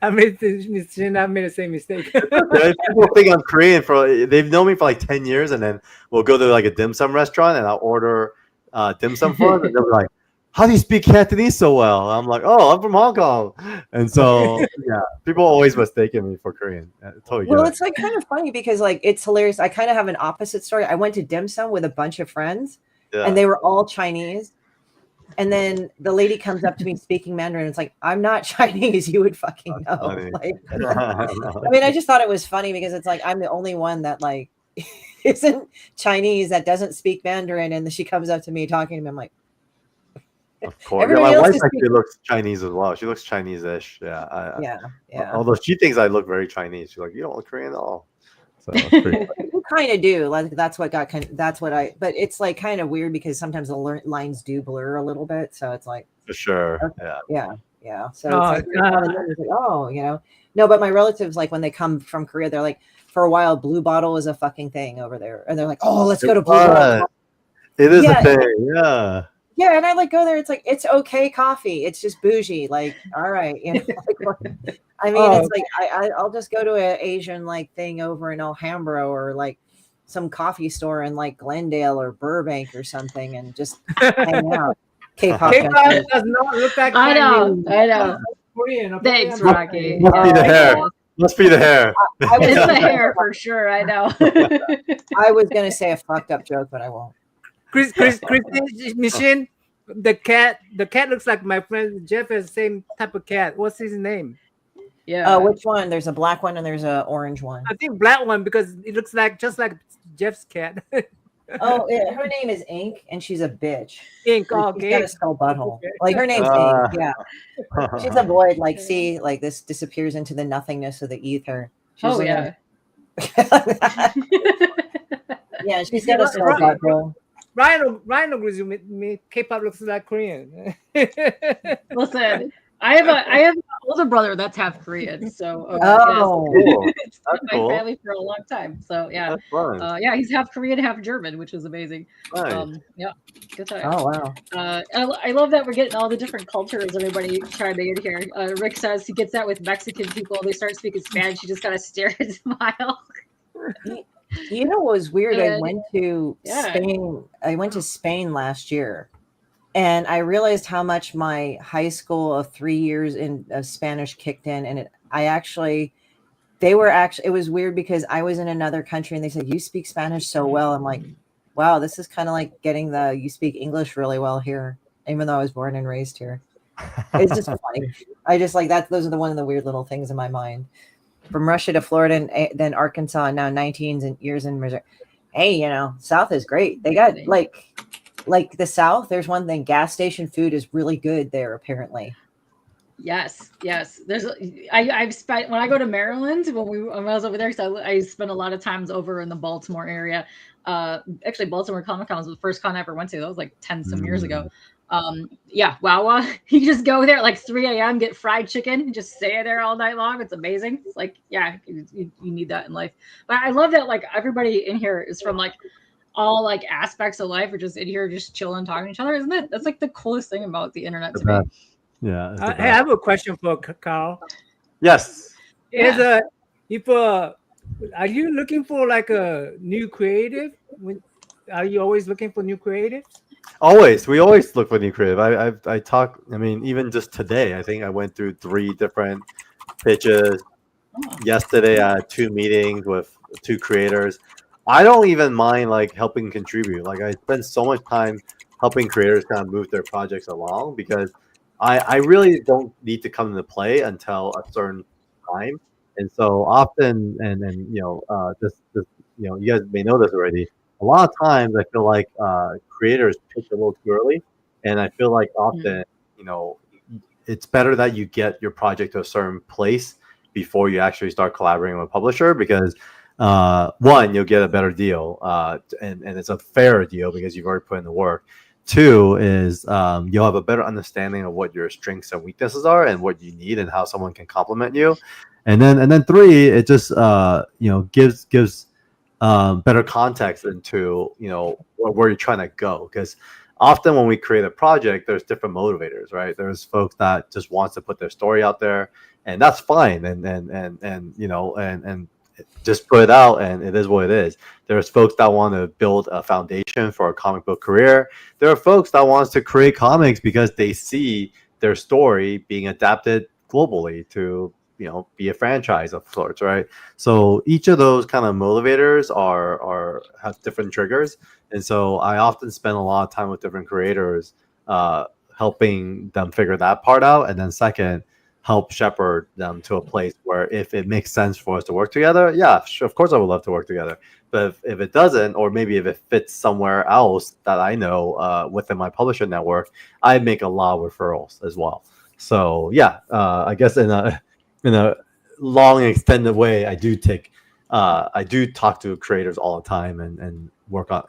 I made the same mistake. People think I'm Korean they've known me for like 10 years, and then we'll go to like a dim sum restaurant and I'll order dim sum for them, and they'll be like, "How do you speak Cantonese so well?" I'm like, "Oh, I'm from Hong Kong." And so yeah, people always mistaken me for Korean. Totally. Well, it's like kind of funny because like it's hilarious. I kind of have an opposite story. I went to dim sum with a bunch of friends, and they were all Chinese. And then the lady comes up to me speaking Mandarin. It's like, I'm not Chinese. You would fucking know. Like, I mean, I just thought it was funny because it's like I'm the only one that like isn't Chinese that doesn't speak Mandarin, and then she comes up to me talking to me. I'm like, of course. Yeah, my wife actually looks Chinese as well. She looks Chinese-ish. Yeah. Although she thinks I look very Chinese. She's like, "You don't look Korean at all." So you kind of do. Like that's what but it's like kind of weird because sometimes the lines do blur a little bit. So it's like for sure. Okay. Yeah. So it's like, oh, you know. No, but my relatives, like when they come from Korea, they're like, for a while, Blue Bottle was a fucking thing over there. And they're like, "Oh, let's go to Blue Bottle." It is a thing, yeah. Yeah, and I like go there. It's like it's okay coffee. It's just bougie. Like, all right, you know. Like, I mean, it's like I'll just go to an Asian like thing over in Alhambra or like some coffee store in like Glendale or Burbank or something, and just hang out. K-pop does not look like I know. Korean. Thanks, Rocky. Must be the hair. Must be the hair. It's the hair for sure. I know. I was gonna say a fucked up joke, but I won't. CHRISTIE Mission, the cat looks like my friend Jeff has the same type of cat. What's his name? Yeah. Which one? There's a black one and there's a orange one. I think black one because it looks like just like Jeff's cat. Her name is Ink, and she's a bitch. Ink, She's got a skull butthole. Like her name's Ink. Yeah, she's a void. Like, see, like this disappears into the nothingness of the ether. She's yeah, she's got a skull butthole. Ryan agrees with me. K-pop looks like Korean. Listen, I have an older brother that's half Korean, so cool. It's been my family for a long time. So yeah, that's fun. Yeah, he's half Korean, half German, which is amazing. Nice. Yeah, good time. Oh wow. I love that we're getting all the different cultures. Everybody chiming in here. Rick says he gets that with Mexican people. They start speaking Spanish. You just gotta stare and smile. You know what was weird? I went to Spain. I went to Spain last year, and I realized how much my high school of 3 years of Spanish kicked in. And it was weird because I was in another country and they said, "You speak Spanish so well." I'm like, wow, this is kind of like getting you speak English really well here, even though I was born and raised here. It's just funny. I just like that. Those are one of the weird little things in my mind. From Russia to Florida and then Arkansas, and now 19 years in Missouri. Hey, you know, South is great. They got like the South. There's one thing: gas station food is really good there, apparently. Yes. I've spent when I go to Maryland when I was over there. So I spent a lot of times over in the Baltimore area. Actually, Baltimore Comic Con was the first con I ever went to. That was like 10 some years ago. Wawa. You just go there at like 3 a.m., get fried chicken, and just stay there all night long. It's amazing. It's like, yeah, you need that in life. But I love that like everybody in here is from like all like aspects of life. We're just in here just chilling, talking to each other, isn't it? That's like the coolest thing about the internet to me. Yeah. Hey, I have a question for Carl. Yes. Yeah. Are you looking for like a new creative? Are you always looking for new creatives? Always. We always look for new creative. I talk. I mean, even just today, I think I went through 3 different pitches. Yesterday, I had 2 meetings with 2 creators. I don't even mind like helping contribute. Like I spend so much time helping creators kind of move their projects along because I really don't need to come into play until a certain time. And so often, and you know, you guys may know this already. A lot of times, I feel like creators pitch a little too early, and I feel like often, you know, it's better that you get your project to a certain place before you actually start collaborating with a publisher because one, you'll get a better deal, and it's a fairer deal because you've already put in the work. Two is you'll have a better understanding of what your strengths and weaknesses are and what you need and how someone can complement you. And then three, it just gives better context into where you're trying to go, because often when we create a project, there's different motivators, right? There's folks that just wants to put their story out there, and that's fine, and just put it out, and it is what it is. There's folks that want to build a foundation for a comic book career. There are folks that wants to create comics because they see their story being adapted globally to be a franchise of sorts, right? So each of those kind of motivators have different triggers, and so I often spend a lot of time with different creators, helping them figure that part out, and then second, help shepherd them to a place where if it makes sense for us to work together, yeah, sure, of course I would love to work together. But if it doesn't, or maybe if it fits somewhere else that I know within my publisher network, I make a lot of referrals as well. So yeah, I guess in a long and extended way, I do talk to creators all the time and work on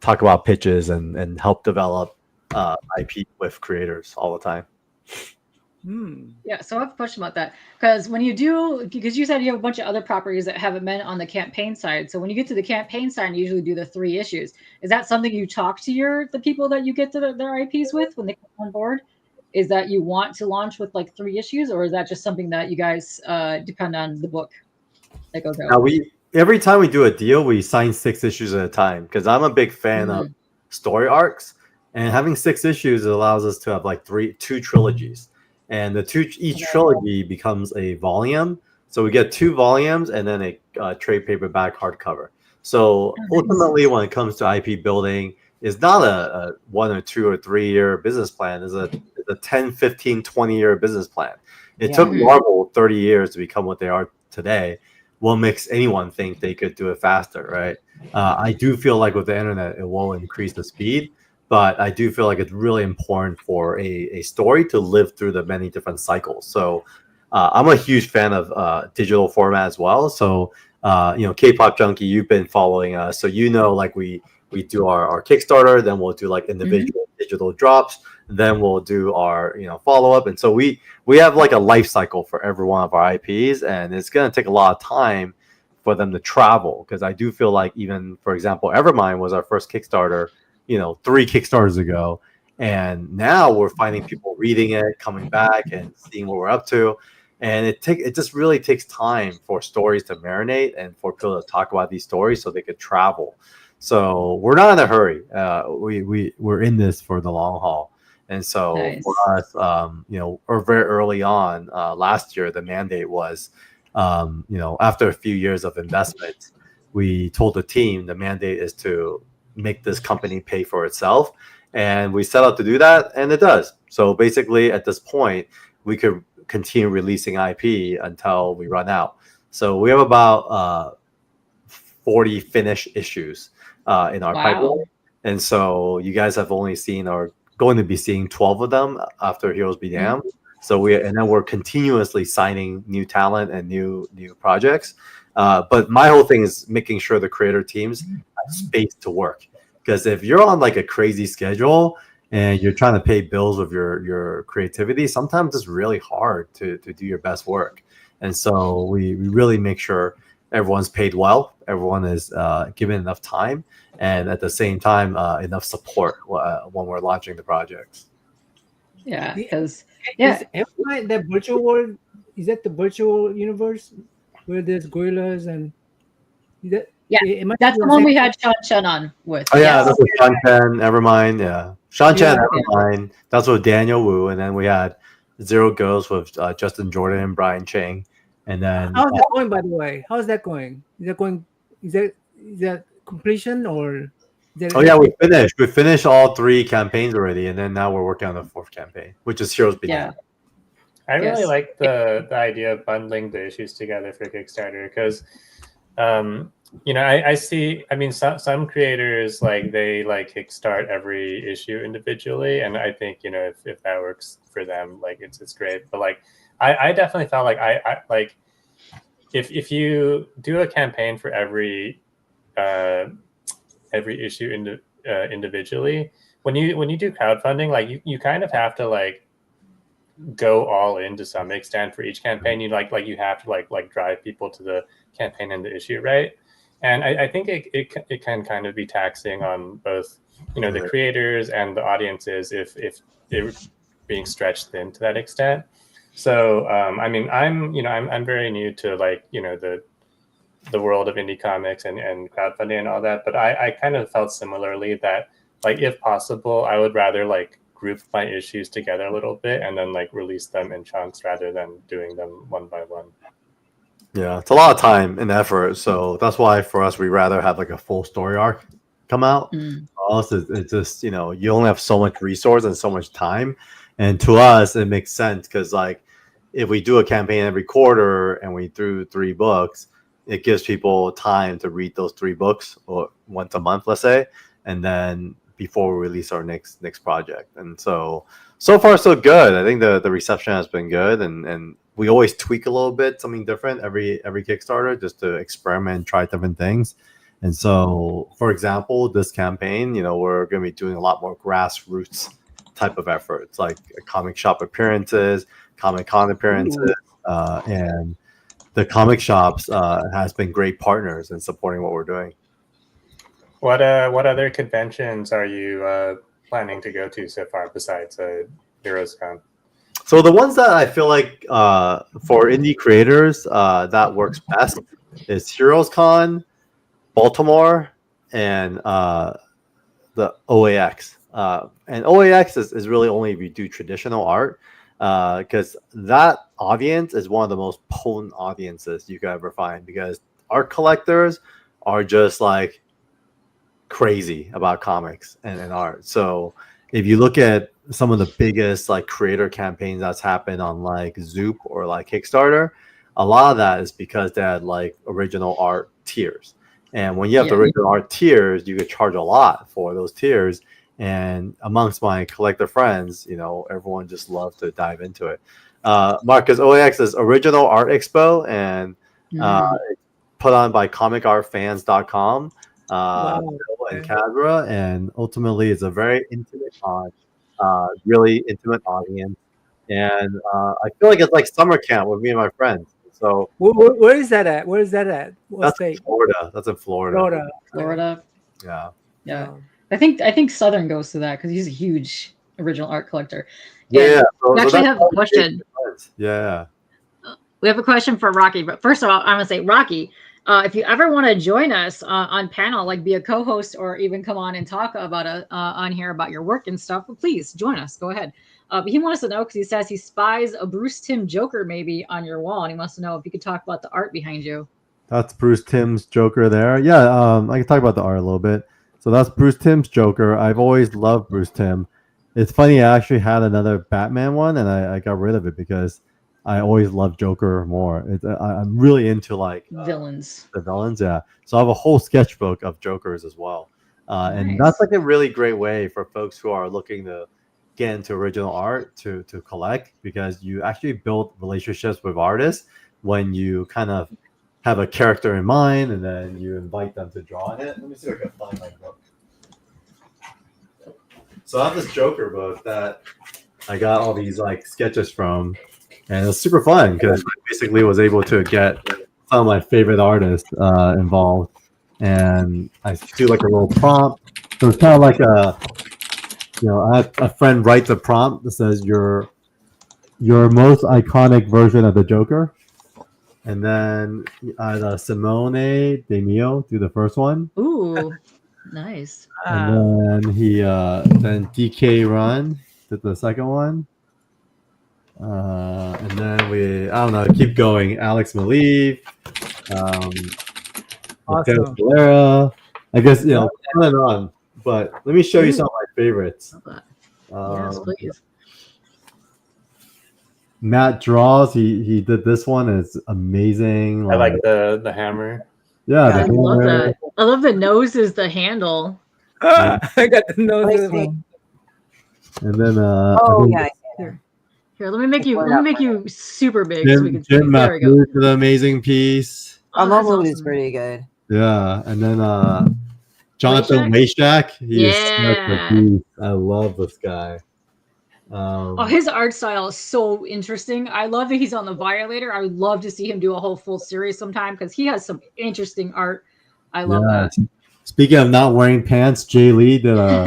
talk about pitches and help develop IP with creators all the time. Yeah, so I have a question about that, because you said you have a bunch of other properties that haven't been on the campaign side. So when you get to the campaign side, you usually do the 3 issues. Is that something you talk to the people that you get to their IPs with when they come on board? Is that you want to launch with like 3 issues, or is that just something that you guys depend on the book that goes out? Now every time we do a deal, we sign 6 issues at a time, because I'm a big fan of story arcs, and having 6 issues allows us to have like 2 trilogies. And each trilogy becomes a volume. So we get 2 volumes and then a trade paperback hardcover. So ultimately, when it comes to IP building, it's not a 1 or 2 or 3 year business plan. It's a 10, 15, 20 year business plan. It took Marvel 30 years to become what they are today. What makes anyone think they could do it faster, right? I do feel like with the internet, it will increase the speed. But I do feel like it's really important for a story to live through the many different cycles. So I'm a huge fan of digital format as well. So, K-pop Junkie, you've been following us. So, like we do our Kickstarter, then we'll do like individual digital drops. Then we'll do our, follow-up. And so we have like a life cycle for every one of our IPs. And it's going to take a lot of time for them to travel. Because I do feel like even, for example, Evermind was our first Kickstarter 3 Kickstarters ago, and now we're finding people reading it, coming back and seeing what we're up to, and it just really takes time for stories to marinate and for people to talk about these stories so they could travel. So we're not in a hurry. We're in this for the long haul, and so for us, or very early on last year, the mandate was, after a few years of investment, we told the team the mandate is to make this company pay for itself, and we set out to do that, and it does. So basically at this point we could continue releasing IP until we run out. So we have about 40 finished issues in our pipeline, and so you guys have only seen or going to be seeing 12 of them after Heroes Be Damned. So we're continuously signing new talent and new projects. But my whole thing is making sure the creator teams have space to work. Because if you're on like a crazy schedule and you're trying to pay bills with your creativity, sometimes it's really hard to do your best work. And so we really make sure everyone's paid well, everyone is given enough time, and at the same time, enough support when we're launching the projects. Yeah, because is Evermind that virtual world? Is that the virtual universe where there's gorillas and that's the one we had Chen on with. Oh yeah, that's with Chen, Evermind. Yeah, Chen, Evermind. That's with Daniel Wu, and then we had Zero Ghosts with Justin Jordan and Brian Ching. And then how's that going, by the way? How's that going? Is that completion or? We finished all 3 campaigns already, and then now we're working on the 4th campaign, which is Heroes Be Damned. I really like the idea of bundling the issues together for Kickstarter, because I see, some creators they kickstart every issue individually, and I think if that works for them, it's great. But I definitely felt if you do a campaign for every issue individually, when you do crowdfunding, like you kind of have to like go all in to some extent for each campaign. You you have to like drive people to the campaign and the issue, right? And I think it can kind of be taxing on both, you know, the creators and the audiences if they're being stretched thin to that extent. So I mean, I'm very new to like, you know, the world of indie comics and crowdfunding and all that, but I kind of felt similarly that like if possible, I would rather like group my issues together a little bit and then like release them in chunks rather than doing them one by one. Yeah, it's a lot of time and effort, so that's why for us we rather have like a full story arc come out. Also, it's just, you know, you only have so much resource and so much time, and to us it makes sense because like if we do a campaign every quarter and we do 3 books, it gives people time to read those 3 books or once a month, let's say, and then before we release our next project. And so far so good. I think the reception has been good, and we always tweak a little bit, something different every Kickstarter, just to experiment, try different things. And so, for example, this campaign, you know, we're going to be doing a lot more grassroots type of efforts, like comic shop appearances, Comic-Con appearances, and the comic shops has been great partners in supporting what we're doing. What other conventions are you planning to go to so far besides HeroesCon? So the ones that I feel like for indie creators that works best is HeroesCon, Baltimore, and the OAX. And OAX is really only if you do traditional art, because that audience is one of the most potent audiences you could ever find, because art collectors are just like crazy about comics and art. So if you look at some of the biggest like creator campaigns that's happened on like Zoop or like Kickstarter, a lot of that is because they had like original art tiers. And when you have the original art tiers, you could charge a lot for those tiers. And amongst my collector friends, you know, everyone just loves to dive into it. Marcus, OAX is Original Art Expo, and put on by comicartfans.com. And Cadra, and ultimately it's a very intimate really intimate audience, and I feel like it's like summer camp with me and my friends. So where is that at? Where is that at? What state? In Florida. That's in Florida. Yeah. I think Southern goes to that because he's a huge original art collector. Yeah. We actually have a question. Yeah. We have a question for Rocky, but first of all, I'm gonna say, Rocky, if you ever want to join us on panel, like be a co-host or even come on and talk about on here about your work and stuff, please join us. Go ahead. But he wants to know, because he says he spies a Bruce Timm Joker maybe on your wall, and he wants to know if you could talk about the art behind you. That's Bruce Timm's Joker there. Yeah, I can talk about the art a little bit. So that's Bruce Timm's Joker. I've always loved Bruce Timm. It's funny, I actually had another Batman one, and I got rid of it because I always loved Joker more. I'm really into like villains. The villains, yeah. So I have a whole sketchbook of Jokers as well. Nice. And that's like a really great way for folks who are looking to get into original art to collect, because you actually build relationships with artists when you kind of have a character in mind and then you invite them to draw in it. Let me see if I can find my book. So I have this Joker book that I got all these like sketches from, and it was super fun because I basically was able to get some of my favorite artists involved, and I do like a little prompt. So it's kind of like I had a friend write the prompt that says your most iconic version of the Joker. And then I had Simone De Mio do the first one. Ooh, nice. And then then DK Run did the second one. And then I don't know, keep going. Alex Maleev, awesome. Valera. I guess, on and on. But let me show you some of my favorites. Yes, please. Matt Draws, he did this one. It's amazing. I like the hammer. Yeah, I love that. I love the nose is the handle. I got the nose. And then Here, let me make you super big so we can see. Jim There we go. for the amazing piece. Oh, that's Movie is awesome. pretty good. Yeah, and then Jonathan Waishak. He is such a beast. I love this guy. His art style is so interesting. I love that he's on the Violator. I would love to see him do a whole full series sometime because he has some interesting art. I love that. Speaking of not wearing pants, Jay Lee did a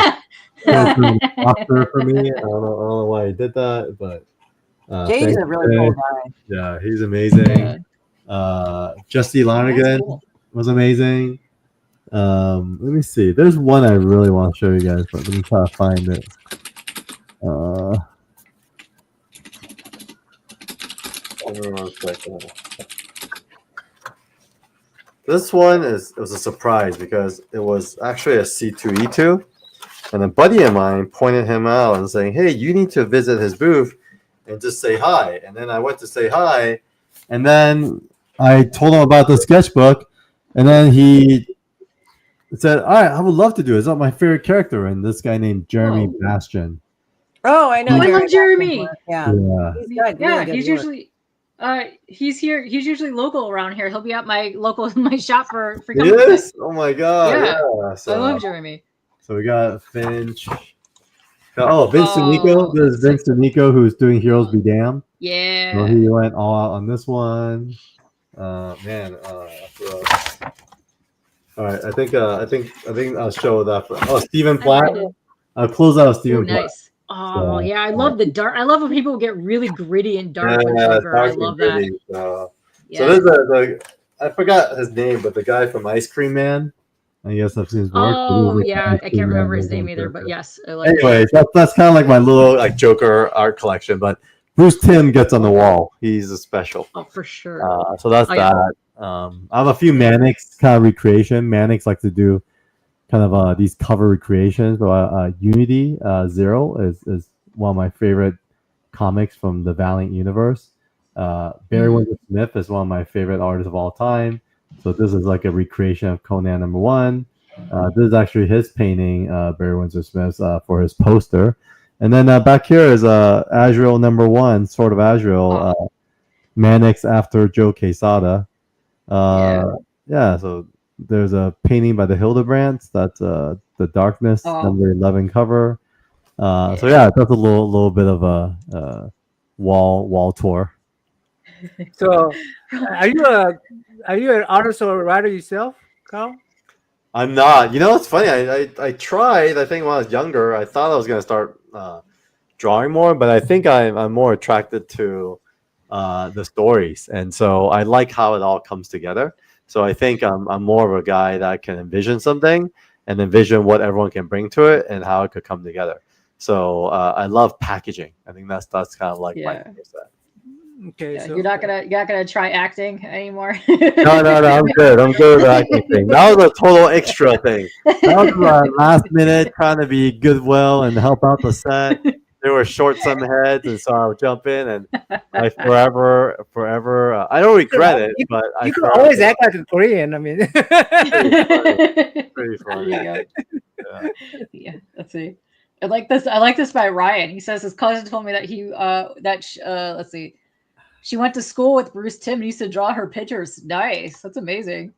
doctor for me. I don't know why he did that, but Jay's a really cool guy. Yeah, he's amazing. Justy Lonergan was amazing. Let me see. There's one I really want to show you guys, but let me try to find it. This one was a surprise because it was actually a C2E2, and a buddy of mine pointed him out and saying, "Hey, you need to visit his booth and just say hi." And then I went to say hi, and then I told him about the sketchbook, and then he said, "All right, I would love to do it. It's not my favorite character." And this guy named Jeremy Bastian. Oh, I know. I love Jeremy. Yeah. He's usually he's here. He's usually local around here. He'll be at my shop for Yes. Oh my god. Yeah. So, I love Jeremy. So we got Finch. Vince Sunico. There's Vince Sunico who's doing Heroes Be Damned. Yeah. So he went all out on this one. All right. I think I'll show that. Stephen Platt. I'll close out Stephen Platt. Nice. Oh yeah, I love the dark. I love when people get really gritty and dark. I love that. So there's I forgot his name, but the guy from Ice Cream Man. I guess I've seen his work. Oh yeah, I can't remember his name either, but yes. Anyways, that's kind of like my little Joker art collection. But Bruce Timm gets on the wall. He's a special. Oh, for sure. So that's that. I have a few Mannix kind of recreation. Mannix like to do kind of these cover recreations. So Unity Zero is one of my favorite comics from the Valiant universe. Barry Windsor Smith is one of my favorite artists of all time. So this is like a recreation of Conan #1. This is actually his painting, Barry Windsor Smith, for his poster. And then back here is Azrael #1, Sword of Azrael, Mannix after Joe Quesada. So there's a painting by the Hildebrands. That's the Darkness #11 cover. So that's a little bit of a wall tour. So, are you an artist or a writer yourself, Carl? I'm not. It's funny. I tried. I think when I was younger, I thought I was gonna start drawing more, but I think I'm more attracted to the stories, and so I like how it all comes together. So I think I'm more of a guy that can envision something and envision what everyone can bring to it and how it could come together. So I love packaging. I think that's kind of like my skill set. Okay, so you're not gonna try acting anymore. No, I'm good. I'm good with the acting thing. That was a total extra thing. That was last minute trying to be goodwill and help out the set. There were shorts on the heads, and so I would jump in, and I forever. I don't regret it, but you can always act like a Korean. I mean, pretty funny. Yeah, let's see. I like this by Ryan. He says his cousin told me that let's see. She went to school with Bruce Timm and used to draw her pictures. Nice. That's amazing.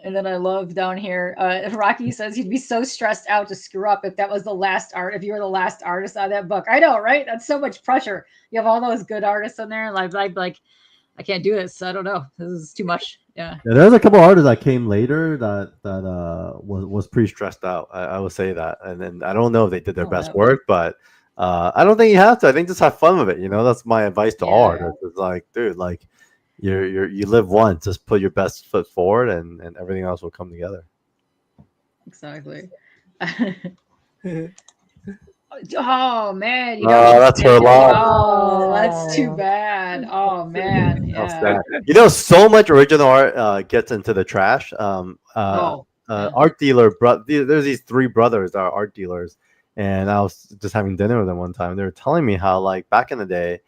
And then I love down here. Rocky says he'd be so stressed out to screw up if that was the last art. If you were the last artist on that book, I know, right? That's so much pressure. You have all those good artists in there, and like, I can't do this. I don't know. This is too much. Yeah. There's a couple artists that came later that was pretty stressed out. I would say that, and then I don't know if they did their best work, but I don't think you have to. I think just have fun with it. That's my advice to all artists. It's like, dude, like. You live once. Just put your best foot forward, and everything else will come together. Exactly. Oh man! That's her lot. Oh, that's too bad. Oh man! Yeah. So much original art gets into the trash. Art dealer, there's these 3 brothers that are art dealers, and I was just having dinner with them one time. They were telling me how, like, back in the day,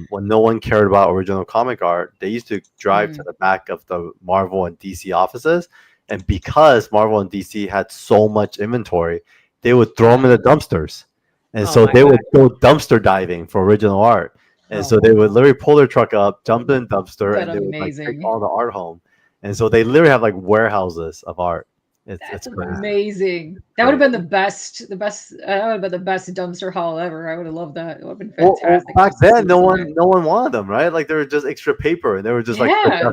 when no one cared about original comic art, they used to drive to the back of the Marvel and DC offices, and because Marvel and DC had so much inventory, they would throw them in the dumpsters, And so they God. would go dumpster diving for original art. And so they would literally pull their truck up, jump in the dumpster, That's and they would like take amazing. all the art home. And so they literally have like warehouses of art. That's It's crazy. amazing. That would have been the best. That would have been the best dumpster haul ever. I would have loved that. It would have been Well, fantastic. back just to see then, no what's in one wanted them, right? Like they were just extra paper, and they were just like Yeah.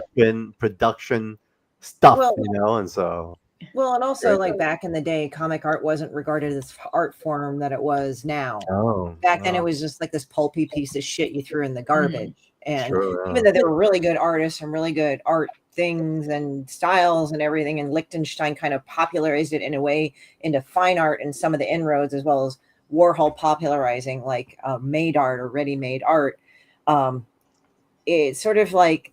production stuff, Well, you know. And so, well, and also like back in the day, comic art wasn't regarded as art form that it was now. Back then, it was just like this pulpy piece of shit you threw in the garbage. And even though they were really good artists and really good art things and styles and everything, and Lichtenstein kind of popularized it in a way into fine art and some of the inroads, as well as Warhol popularizing like made art or ready-made art. It's sort of like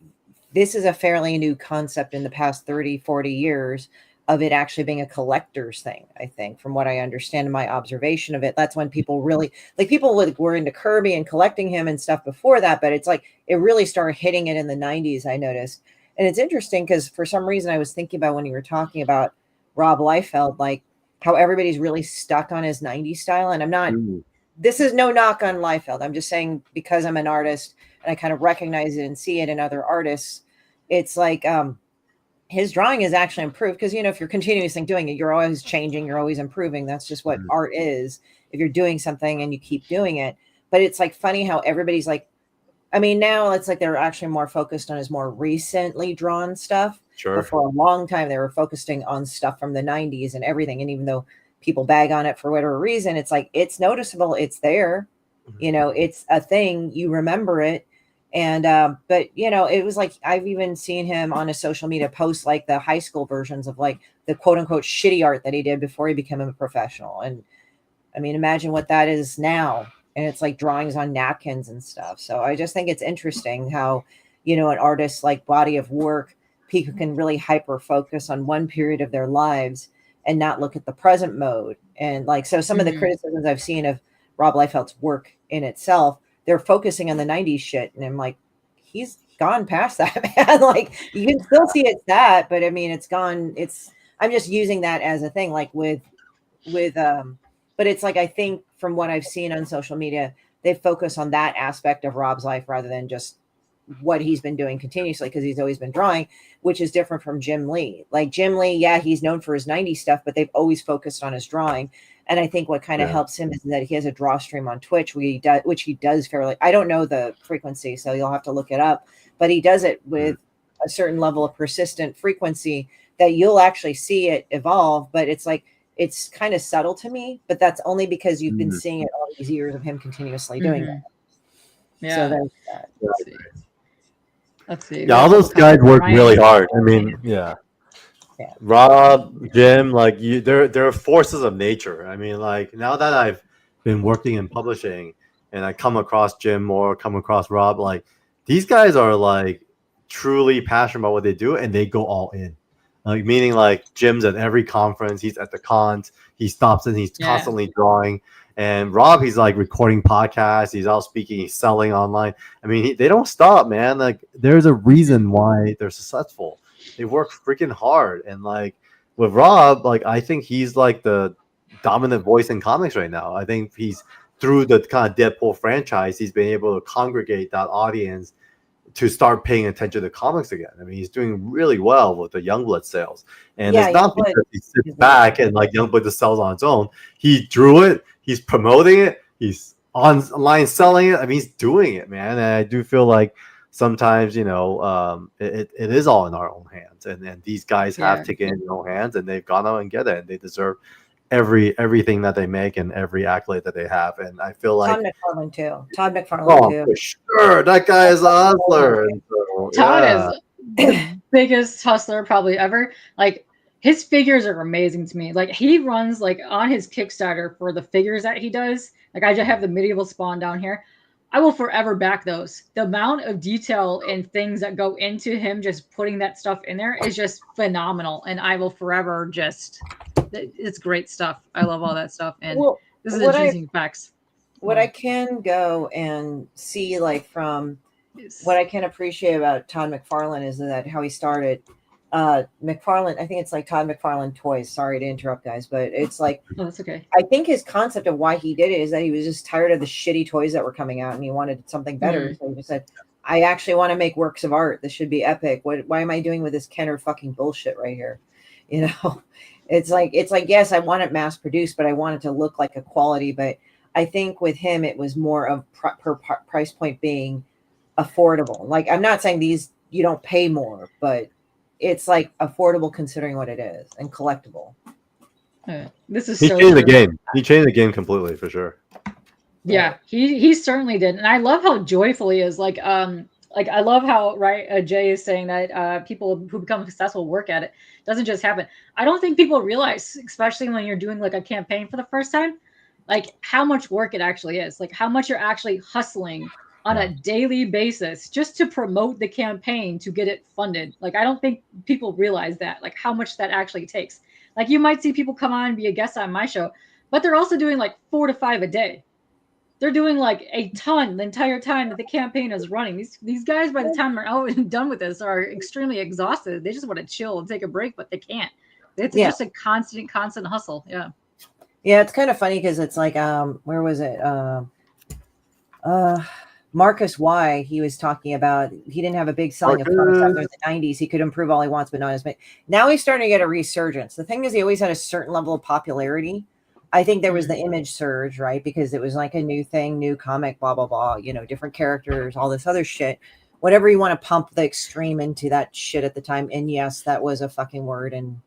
this is a fairly new concept in the past 30, 40 years of it actually being a collector's thing, I think, from what I understand in my observation of it. That's when people really, like people were into Kirby and collecting him and stuff before that, but it's like it really started hitting it in the 90s, I noticed. And it's interesting because for some reason I was thinking about when you were talking about Rob Liefeld, like how everybody's really stuck on his 90s style. And I'm not, this is no knock on Liefeld. I'm just saying because I'm an artist and I kind of recognize it and see it in other artists, it's like his drawing is actually improved because, you know, if you're continuously doing it, you're always changing, you're always improving. That's just what art is. If you're doing something and you keep doing it. But it's like funny how everybody's like, I mean, now it's like they're actually more focused on his more recently drawn stuff. Sure. But for a long time, they were focusing on stuff from the 90s and everything. And even though people bag on it for whatever reason, it's like, it's noticeable. It's there. You know, it's a thing. You remember it. And, but, you know, it was like, I've even seen him on a social media post, like the high school versions of like the quote unquote shitty art that he did before he became a professional. And I mean, imagine what that is now. And it's like drawings on napkins and stuff. So I just think it's interesting how, you know, an artist's like body of work, people can really hyper focus on one period of their lives and not look at the present mode. And like, so some of the criticisms I've seen of Rob Liefeld's work in itself, they're focusing on the 90s shit. And I'm like, he's gone past that, man. Like you can still see it's that, but I mean, it's gone. I'm just using that as a thing, like with, but it's like, I think from what I've seen on social media, they focus on that aspect of Rob's life rather than just what he's been doing continuously, because he's always been drawing, which is different from Jim Lee. Like Jim Lee, yeah, he's known for his 90s stuff, but they've always focused on his drawing. And I think what kind of helps him is that he has a draw stream on Twitch, which he does fairly. I don't know the frequency, so you'll have to look it up. But he does it with a certain level of persistent frequency that you'll actually see it evolve. But it's like, it's kind of subtle to me, but that's only because you've been seeing it all these years of him continuously doing that. Yeah. So there's that. Let's see. Yeah, all those guys work really hard. I mean, Rob, Jim, like they're forces of nature. I mean, like now that I've been working in publishing and I come across Jim more, come across Rob, like these guys are like truly passionate about what they do and they go all in. Like meaning like Jim's at every conference, he's at the cons, he stops and he's constantly drawing. And Rob, he's like recording podcasts, he's out speaking, he's selling online. I mean, they don't stop, man. Like there's a reason why they're successful. They work freaking hard. And like with Rob, like I think he's like the dominant voice in comics right now. I think he's through the kind of Deadpool franchise, he's been able to congregate that audience to start paying attention to comics again. I mean, he's doing really well with the Youngblood sales. And it's not because he sits back and like Youngblood just sells on its own. He drew it, he's promoting it, he's online selling it. I mean, he's doing it, man. And I do feel like sometimes, you know, it is all in our own hands. And these guys have taken it in their own hands and they've gone out and get it. And they deserve everything that they make and every accolade that they have. And I feel like Todd McFarlane too. For sure. That guy is a hustler. So, Todd is the biggest hustler probably ever. Like his figures are amazing to me. Like he runs like on his Kickstarter for the figures that he does. Like I just have the medieval spawn down here. I will forever back those. The amount of detail and things that go into him just putting that stuff in there is just phenomenal. And I will forever just, it's great stuff. I love all that stuff. And this is interesting facts. What I can go and see, like from what I can appreciate about Todd McFarlane is that how he started. McFarlane, I think it's like Todd McFarlane Toys. Sorry to interrupt, guys, but it's like, Oh, that's okay. I think his concept of why he did it is that he was just tired of the shitty toys that were coming out and he wanted something better. So he just said, I actually want to make works of art. This should be epic. Why am I doing with this Kenner fucking bullshit right here? You know, it's like, yes, I want it mass produced, but I want it to look like a quality. But I think with him, it was more of per price point being affordable. Like, I'm not saying you don't pay more, but it's like affordable considering what it is and collectible. This is he so changed true. the game. He changed the game completely for sure. Yeah, he certainly did, and I love how joyful he is. Like I love how Jay is saying that people who become successful work at it. Doesn't just happen. I don't think people realize, especially when you're doing like a campaign for the first time, like how much work it actually is. Like how much you're actually hustling on a daily basis just to promote the campaign to get it funded. Like I don't think people realize that, like how much that actually takes. Like you might see people come on and be a guest on my show, but they're also doing like 4 to 5 a day. They're doing like a ton the entire time that the campaign is running. These guys, by the time they're out and done with this, are extremely exhausted. They just want to chill and take a break, but they can't. It's just a constant hustle. Yeah. Yeah, it's kind of funny because it's like, where was it? Marcus Y, he was talking about he didn't have a big selling of comics after the 90s. He could improve all he wants, but not as many. Now he's starting to get a resurgence. The thing is, he always had a certain level of popularity. I think there was the image surge, right? Because it was like a new thing, new comic, blah, blah, blah, you know, different characters, all this other shit. Whatever you want to pump the extreme into that shit at the time. And yes, that was a fucking word in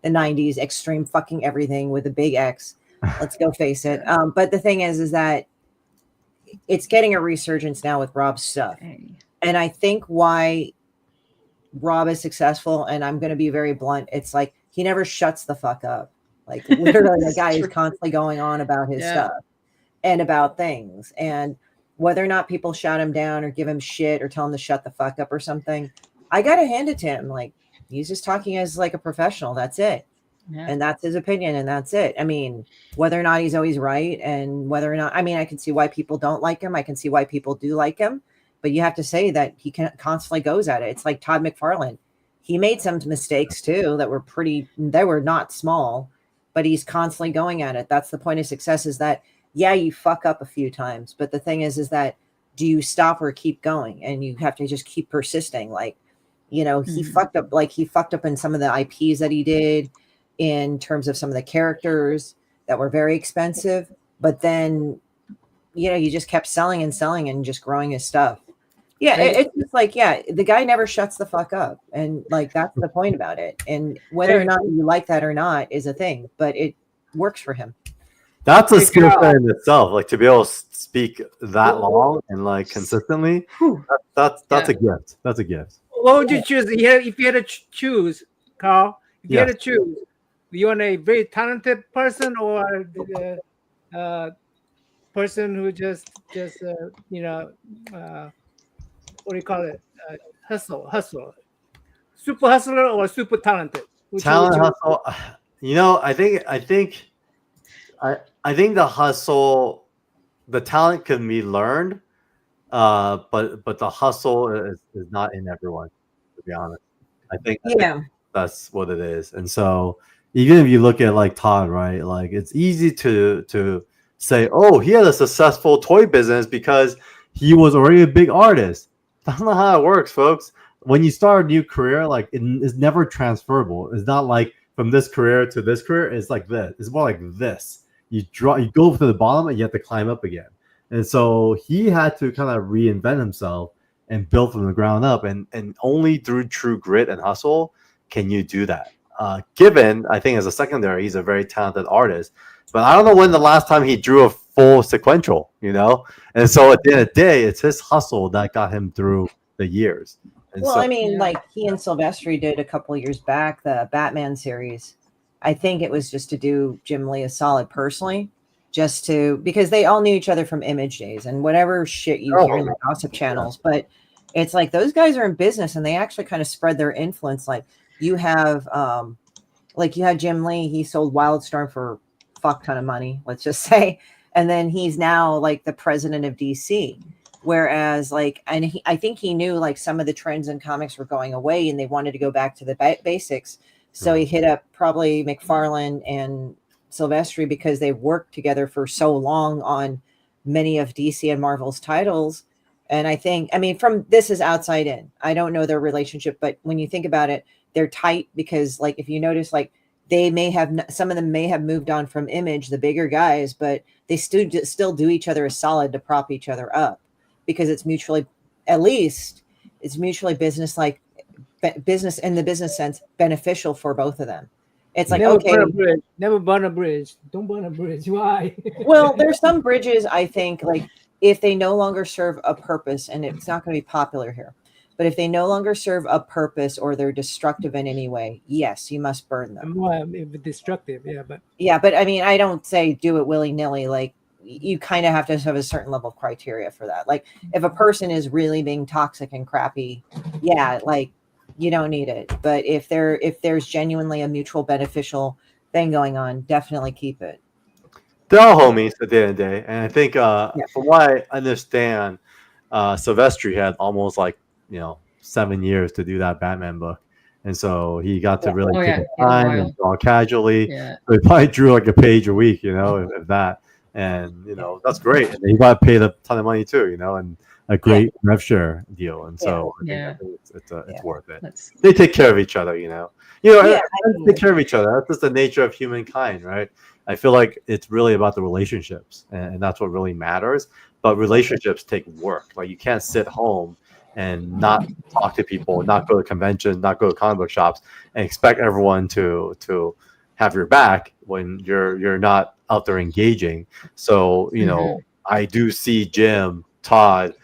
the 90s, extreme fucking everything with a big X. Let's go face it. But the thing is that it's getting a resurgence now with Rob's stuff. And I think why Rob is successful, and I'm going to be very blunt, it's like he never shuts the fuck up. Like literally the guy is constantly going on about his stuff and about things. And whether or not people shout him down or give him shit or tell him to shut the fuck up or something, I got to hand it to him. Like he's just talking as like a professional. That's it. Yeah. And that's his opinion. And that's it. I mean, whether or not he's always right and whether or not, I mean, I can see why people don't like him. I can see why people do like him, but you have to say that he constantly goes at it. It's like Todd McFarlane. He made some mistakes too that were not small, but he's constantly going at it. That's the point of success, is that, yeah, you fuck up a few times, but the thing is that do you stop or keep going? And you have to just keep persisting. Like, you know, he fucked up in some of the IPs that he did in terms of some of the characters that were very expensive, but then, you know, you just kept selling and just growing his stuff. Yeah, it's just like, yeah, the guy never shuts the fuck up. And like, that's the point about it. And whether or not you like that or not is a thing, but it works for him. That's a skill set in itself. Like to be able to speak that long and like consistently, that's a gift. That's a gift. What would you choose if you had to choose, Carl? If you had to choose, you want a very talented person or person who just you know, what do you call it? Hustle, super hustler or super talented? Talent hustle. You know, I think the hustle, the talent can be learned, but the hustle is not in everyone. To be honest, I think that's what it is. And so even if you look at like Todd, right? Like it's easy to say, oh, he had a successful toy business because he was already a big artist. That's not how it works, folks. When you start a new career, like it is never transferable. It's not like from this career to this career. It's like this. It's more like this. You go to the bottom and you have to climb up again. And so he had to kind of reinvent himself and build from the ground up. And only through true grit and hustle can you do that. Given, I think as a secondary, he's a very talented artist. But I don't know when the last time he drew a full sequential, you know? And so at the end of the day, it's his hustle that got him through the years. And well, so, I mean, like he and Silvestri did a couple of years back, the Batman series. I think it was just to do Jim Lee a solid personally, because they all knew each other from Image days and whatever shit you hear in the gossip channels. But it's like those guys are in business and they actually kind of spread their influence. Like you have Jim Lee, he sold Wildstorm for fuck ton of money, let's just say, and then he's now like the president of DC. Whereas like, and I think he knew like some of the trends in comics were going away and they wanted to go back to the basics. So he hit up probably McFarlane and Silvestri because they've worked together for so long on many of DC and Marvel's titles. And I think, I mean, from this is outside in, I don't know their relationship, but when you think about it, they're tight because like, if you notice, like they may have, some of them may have moved on from Image, the bigger guys, but they still do each other a solid to prop each other up because it's mutually, at least it's mutually business in the business sense, beneficial for both of them. It's like, never okay, burn a bridge. Never burn a bridge. Don't burn a bridge. Why? Well, there's some bridges, I think, like if they no longer serve a purpose, and it's not going to be popular here, but if they no longer serve a purpose or they're destructive in any way, yes, you must burn them. Well, destructive, but I mean, I don't say do it willy-nilly. Like you kind of have to have a certain level of criteria for that. Like if a person is really being toxic and crappy, yeah, like you don't need it. But if there's genuinely a mutual beneficial thing going on, definitely keep it. They're all homies at the end of the day. And I think from what I understand, Silvestri had almost like, 7 years to do that Batman book. And so he got to really take his time and draw casually. Yeah. So he probably drew like a page a week, if that. And, that's great. And he got paid a ton of money too, and a great rev share deal. And so I think it's worth it. They take care of each other, take care of each other. That's just the nature of humankind, right? I feel like it's really about the relationships, and that's what really matters. But relationships take work. Like you can't sit home and not talk to people, not go to conventions, not go to comic book shops, and expect everyone to have your back when you're not out there engaging. So I do see Jim, Todd,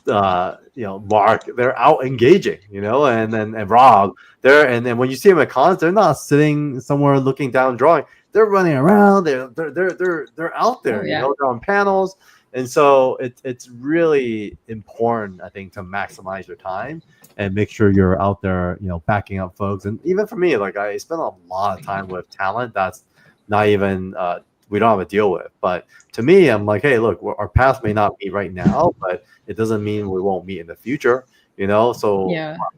Mark, they're out engaging, and Rob, and then when you see them at cons, they're not sitting somewhere looking down drawing. They're running around. They're out there. They're on panels, and so it's really important, I think, to maximize your time and make sure you're out there, backing up folks. And even for me, like I spend a lot of time with talent that's not even we don't have a deal with. But to me, I'm like, hey, look, our paths may not meet right now, but it doesn't mean we won't meet in the future. So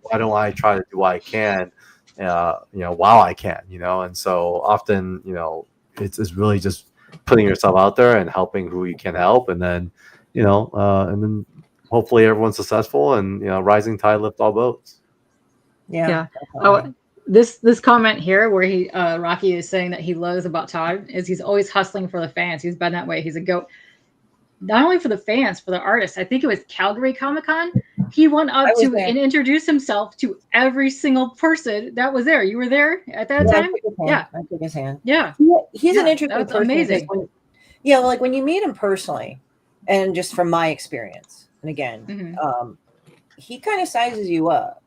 why don't I try to do what I can? While I can, and so often, it's really just putting yourself out there and helping who you can help, and then, and then hopefully everyone's successful, and rising tide lifts all boats. Yeah. Oh, this comment here where he Rocky is saying that he loves about Todd is he's always hustling for the fans. He's been that way. He's a goat. Not only for the fans, for the artists. I think it was Calgary Comic-Con. He went up to and introduced himself to every single person that was there. You were there at that time? I took his hand. Yeah. He's an interesting person. Amazing. Like when you meet him personally, and just from my experience, and again, he kind of sizes you up.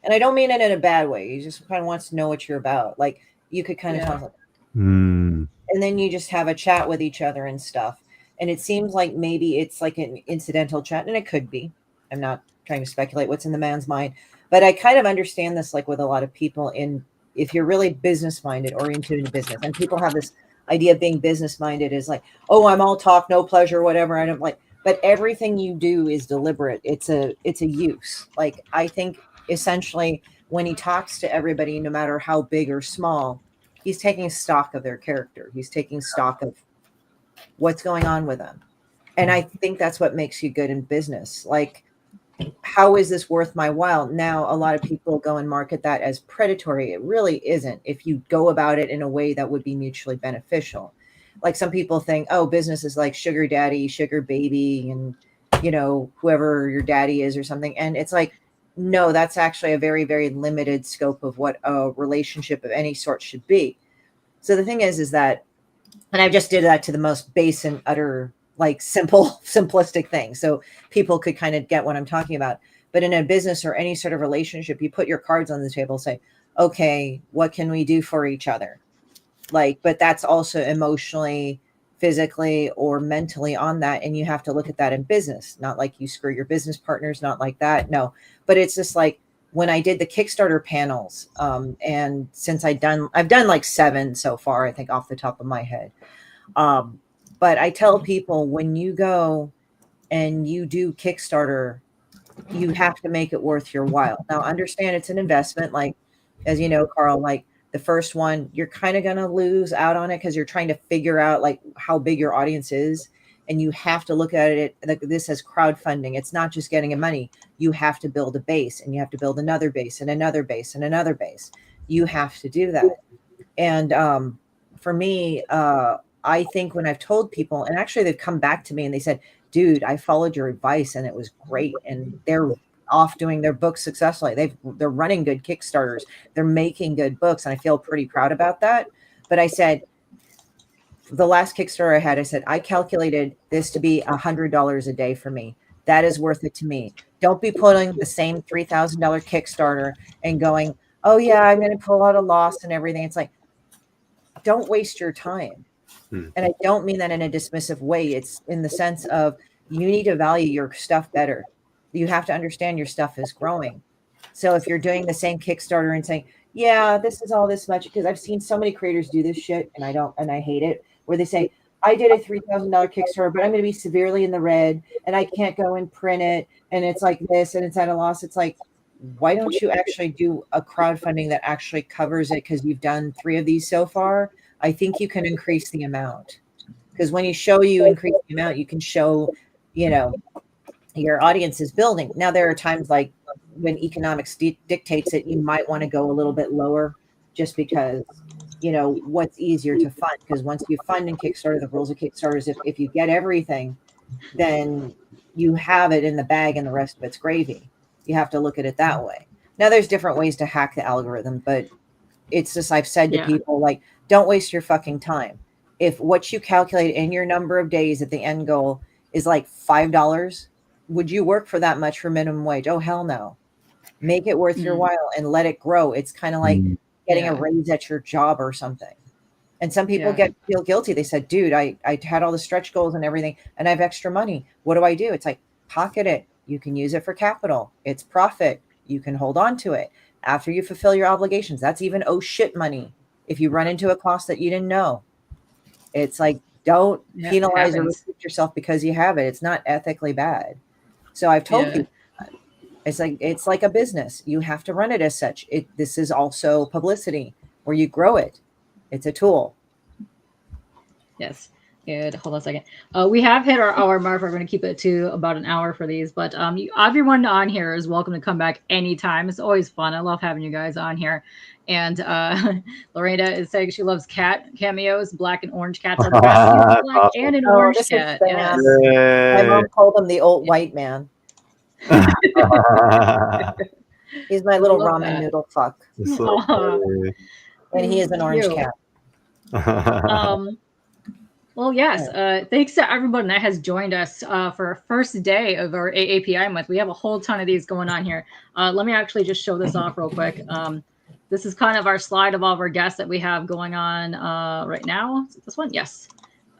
And I don't mean it in a bad way. He just kind of wants to know what you're about. Like you could kind of talk, and then you just have a chat with each other and stuff. And it seems like maybe it's like an incidental chat, and it could be. I'm not trying to speculate what's in the man's mind, but I kind of understand this, like with a lot of people if you're really business minded, oriented in business, and people have this idea of being business minded is like, oh, I'm all talk, no pleasure, whatever. I don't like, but everything you do is deliberate. It's a use. Like, I think essentially when he talks to everybody, no matter how big or small, he's taking stock of their character. He's taking stock of what's going on with them. And I think that's what makes you good in business. Like, how is this worth my while? Now, a lot of people go and market that as predatory. It really isn't if you go about it in a way that would be mutually beneficial. Like some people think, oh, business is like sugar daddy, sugar baby, and, whoever your daddy is or something. And it's like, no, that's actually a very, very limited scope of what a relationship of any sort should be. So the thing is that, and I just did that to the most base and utter, like simplistic thing. So people could kind of get what I'm talking about. But in a business or any sort of relationship, you put your cards on the table, say, okay, what can we do for each other? Like, but that's also emotionally, physically, or mentally on that. And you have to look at that in business, not like you screw your business partners, not like that. No, but it's just like when I did the Kickstarter panels, and since I've done like 7 so far, I think off the top of my head. But I tell people when you go and you do Kickstarter, you have to make it worth your while. Now, understand it's an investment. Like, as you know, Carl, like the first one, you're kind of going to lose out on it because you're trying to figure out like how big your audience is. And you have to look at it like this as crowdfunding. It's not just getting money. You have to build a base, and you have to build another base and another base and another base. You have to do that. And for me, I think when I've told people, and actually they've come back to me and they said, dude, I followed your advice and it was great. And they're off doing their books successfully. They're running good Kickstarters. They're making good books. And I feel pretty proud about that. But I said, the last Kickstarter I had, I said, I calculated this to be $100 a day for me. That is worth it to me. Don't be putting the same $3,000 Kickstarter and going, oh yeah, I'm going to pull out a loss and everything. It's like, don't waste your time. And I don't mean that in a dismissive way. It's in the sense of you need to value your stuff better. You have to understand your stuff is growing. So if you're doing the same Kickstarter and saying, yeah, this is all this much, because I've seen so many creators do this shit and I hate it, where they say, I did a $3,000 Kickstarter, but I'm going to be severely in the red and I can't go and print it. And it's like this and it's at a loss. It's like, why don't you actually do a crowdfunding that actually covers it? Because you've done 3 of these so far. I think you can increase the amount, because when you increase the amount, you can show, your audience is building. Now, there are times like when economics dictates it, you might want to go a little bit lower just because, what's easier to fund. Because once you fund in Kickstarter, the rules of Kickstarter is if you get everything, then you have it in the bag and the rest of it's gravy. You have to look at it that way. Now, there's different ways to hack the algorithm, but it's just, I've said to people, like, don't waste your fucking time. If what you calculate in your number of days at the end goal is like $5, would you work for that much for minimum wage? Oh, hell no. Make it worth your while and let it grow. It's kind of like getting a raise at your job or something. And some people feel guilty. They said, dude, I had all the stretch goals and everything, and I have extra money. What do I do? It's like, pocket it. You can use it for capital. It's profit. You can hold on to it after you fulfill your obligations. That's even oh shit money. If you run into a cost that you didn't know, it's like, don't penalize or restrict yourself because you have it. It's not ethically bad. So I've told people that. It's like a business. You have to run it as such. This is also publicity where you grow it. It's a tool. Yes. Good. Hold on a second. We have hit our hour mark. We're going to keep it to about an hour for these, but everyone on here is welcome to come back anytime. It's always fun. I love having you guys on here. And Lorena is saying she loves cat cameos. Black and orange cats are the best. Black and an orange cat. Yes. My mom called him the old white man. He's my little ramen noodle fuck. And he is an orange cat. Well, yes. Thanks to everyone that has joined us for our first day of our AAPI month. We have a whole ton of these going on here. Let me actually just show this off real quick. This is kind of our slide of all of our guests that we have going on right now. Is it this one? Yes.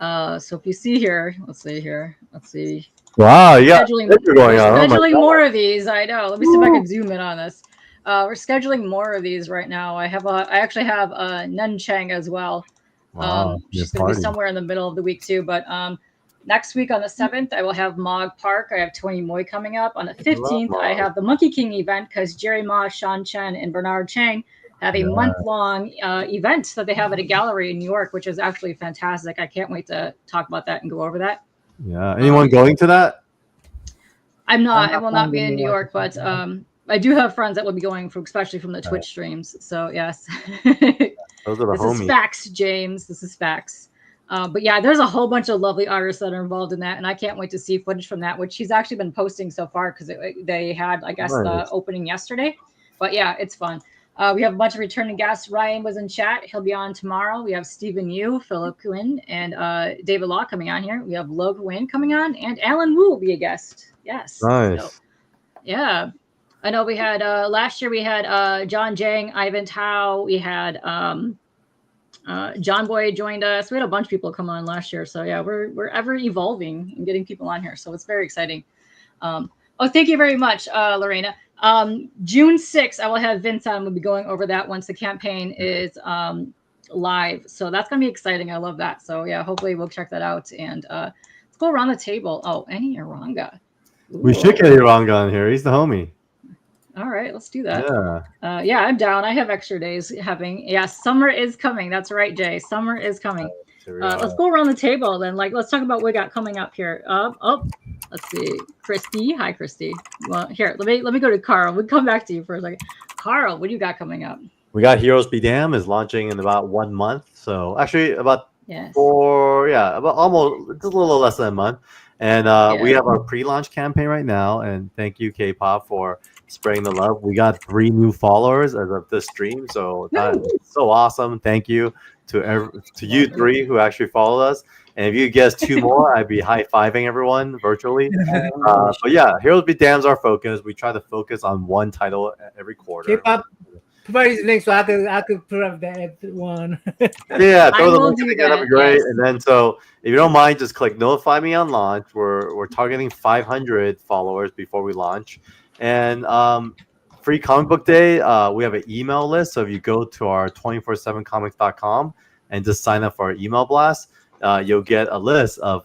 So if you see here, let's see. Wow, yeah. Scheduling more of these. I know. Let me see if I can zoom in on this. We're scheduling more of these right now. I actually have Nun Cheng as well. Wow, she's going to be somewhere in the middle of the week too. But next week on the 7th, I will have Mog Park. I have Tony Moy coming up. On the 15th, I have the Monkey King event because Jerry Ma, Sean Chen, and Bernard Chang have a month-long event that they have at a gallery in New York, which is actually fantastic. I can't wait to talk about that and go over that. Yeah. Anyone going to that? I'm not. I will not be in New York, but I do have friends that will be going, especially from the Twitch streams. So yes. Those are the this homies. is facts, James. This is facts. But yeah, there's a whole bunch of lovely artists that are involved in that, and I can't wait to see footage from that, which he's actually been posting so far because they had, I guess, the opening yesterday. But yeah, it's fun. We have a bunch of returning guests. Ryan was in chat. He'll be on tomorrow. We have Stephen Yu, Philip Quinn, and David Law coming on here. We have Logan Wynn coming on, and Alan Wu will be a guest. Yes. Nice. So, yeah. I know we had last year we had John Jang, Ivan Tao, we had John Boy joined us. We had a bunch of people come on last year. So yeah, we're ever evolving and getting people on here. So it's very exciting. Thank you very much, Lorena. June 6th, I will have Vince on. We'll be going over that once the campaign is live. So that's gonna be exciting. I love that. So yeah, hopefully we'll check that out. And it's go around the table. Oh, any Iranga. We should get Iranga on here. He's the homie. All right, let's do that. Yeah. Yeah, I'm down. I have extra days having. Yeah, summer is coming. That's right, Jay. Summer is coming. Let's go around the table then. Like, let's talk about what we got coming up here. Let's see, CHRISTIE. Hi, CHRISTIE. Well, here, let me go to Carl. We'll come back to you for a second. Carl, what do you got coming up? We got Heroes Be Damned is launching in about 1 month. So actually about Yes. about almost just a little less than a month. And we have our pre-launch campaign right now. And thank you, K-pop, for spreading the love. We got 3 new followers as of this stream. So that's so awesome. Thank you to you 3 who actually followed us. And if you guess 2 more, I'd be high-fiving everyone virtually. But yeah, Heroes Be Damned's our focus. We try to focus on one title every quarter. K-pop, provide his link so I could put up that one. Yeah, throw the link again. That'd be great. Yes. And then, so if you don't mind, just click notify me on launch. We're targeting 500 followers before we launch. And free comic book day, we have an email list. So if you go to our 247comics.com and just sign up for our email blast, you'll get a list of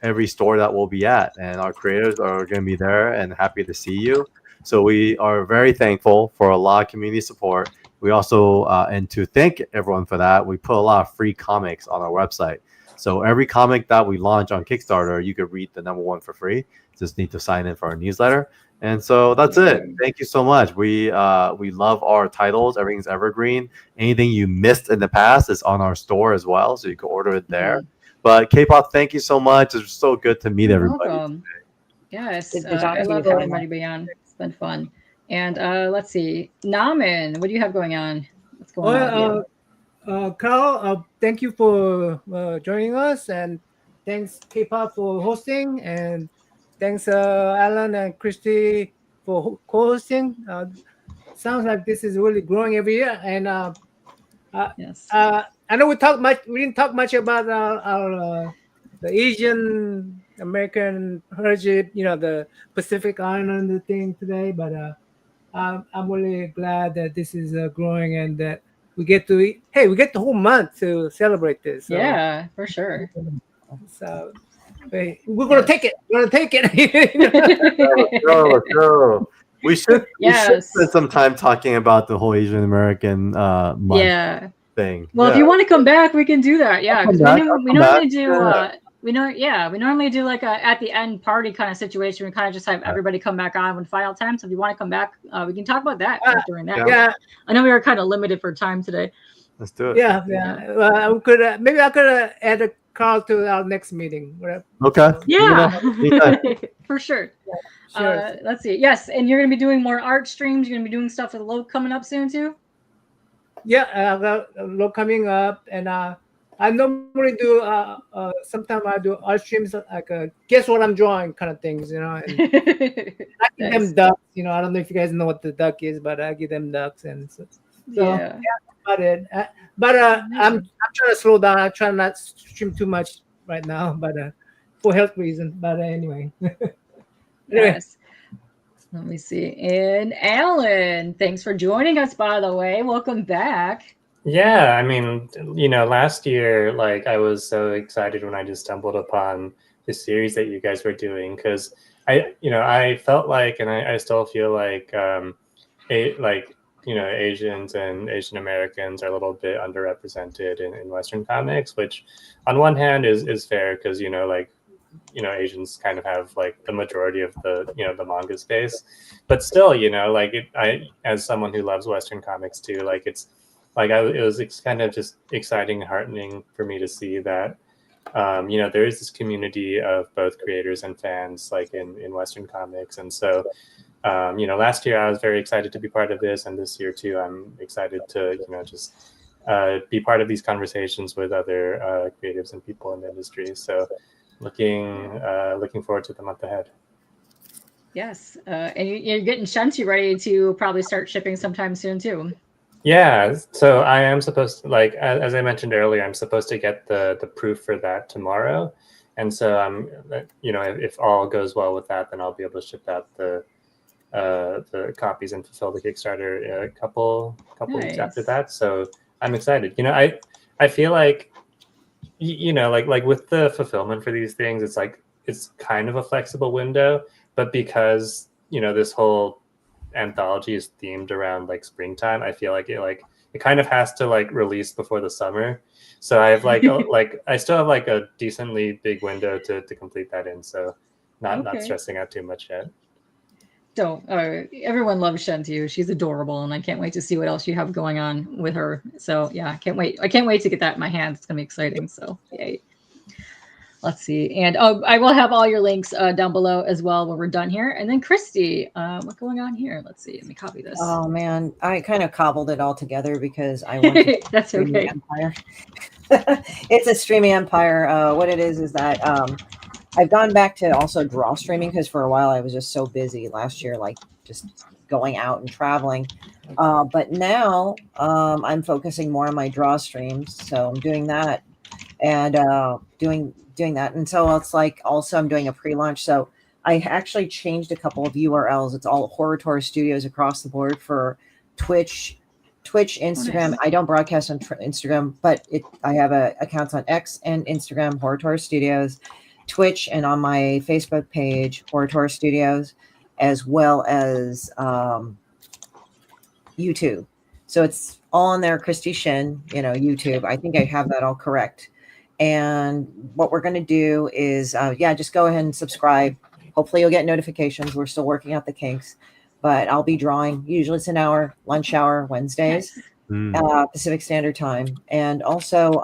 every store that we'll be at. And our creators are going to be there and happy to see you. So we are very thankful for a lot of community support. We also, and to thank everyone for that, we put a lot of free comics on our website. So every comic that we launch on Kickstarter, you could read the #1 for free. Just need to sign in for our newsletter. And so that's it. Thank you so much. We love our titles. Everything's evergreen. Anything you missed in the past is on our store as well, so you can order it there. But K-pop, thank you so much. It's so good to meet everybody. Welcome. Yes, I love having everybody be on. It's been fun. And let's see, NAMMAN, what do you have going on? What's going on? Carl, thank you for joining us, and thanks K-pop for hosting, and thanks Alan and CHRISTIE for co-hosting. Sounds like this is really growing every year, and yes. I know we didn't talk much about our the Asian American heritage, the Pacific Islander thing today, but I'm really glad that this is growing and that we get the whole month to celebrate this. So, yeah, for sure. So we're gonna take it. We're gonna take it. Let's go. We should spend some time talking about the whole Asian American month thing. Well, if you want to come back, we can do that. Yeah, because we normally do. We normally do like a at the end party kind of situation. We kind of just have everybody come back on when file time. So if you want to come back, we can talk about that during that. Yeah, I know we were kind of limited for time today. Let's do it. Yeah. We could maybe I could add a call to our next meeting. Okay. Yeah, for sure. Yeah, sure. Let's see. Yes, and you're going to be doing more art streams. You're going to be doing stuff with Low coming up soon too. Yeah, I got Low coming up, and I normally do. Sometimes I do art streams like guess what I'm drawing kind of things, And I give them ducks. I don't know if you guys know what the duck is, but I give them ducks, and so yeah, about it. But I'm trying to slow down. I try not to stream too much right now, but for health reasons. But anyway. Yes. Let me see. And Alan, thanks for joining us, by the way. Welcome back. Yeah, I mean, last year, I was so excited when I just stumbled upon the series that you guys were doing, because I felt like, and I still feel like, Asians and Asian Americans are a little bit underrepresented in Western comics, which on one hand is fair, because Asians kind of have the majority of the manga space, but still, I, as someone who loves Western comics too, it was kind of just exciting and heartening for me to see that, there is this community of both creators and fans in Western comics. And so, last year I was very excited to be part of this, and this year too, I'm excited to, just be part of these conversations with other creatives and people in the industry. So looking forward to the month ahead. Yes, and you're getting Shenty ready to probably start shipping sometime soon too. Yeah, so I am supposed to, as I mentioned earlier, I'm supposed to get the proof for that tomorrow, and so I'm, if all goes well with that, then I'll be able to ship out the copies and fulfill the Kickstarter a couple weeks after that. So I'm excited. I feel like, with the fulfillment for these things, it's it's kind of a flexible window, but because this whole anthology is themed around like springtime, I feel like it kind of has to like release before the summer. So I have like I still have like a decently big window to complete that in. So not stressing out too much yet. Don't. Everyone loves Shen too. She's adorable, and I can't wait to see what else you have going on with her. So yeah, I can't wait. I can't wait to get that in my hands. It's gonna be exciting. So yay. Let's see. And I will have all your links down below as well when we're done here. And then CHRISTIE, what's going on here? Let's see. Let me copy this. Oh man, I kind of cobbled it all together because I want to that's okay. Empire. It's a streaming empire. What it is that I've gone back to also draw streaming because for a while I was just so busy last year, like just going out and traveling. But now I'm focusing more on my draw streams. So I'm doing that and doing that. And so it's like also I'm doing a pre-launch. So I actually changed a couple of URLs. It's all HoraToraStudios across the board for Twitch, Instagram. Nice. I don't broadcast on Instagram, but I have accounts on X and Instagram, HoraToraStudios, Twitch, and on my Facebook page, HoraToraStudios, as well as YouTube. So it's all on there, CHRISTIE SHINN, YouTube. I think I have that all correct. And what we're going to do is, just go ahead and subscribe. Hopefully you'll get notifications. We're still working out the kinks, but I'll be drawing. Usually it's an hour, lunch hour, Wednesdays, Pacific Standard Time. And also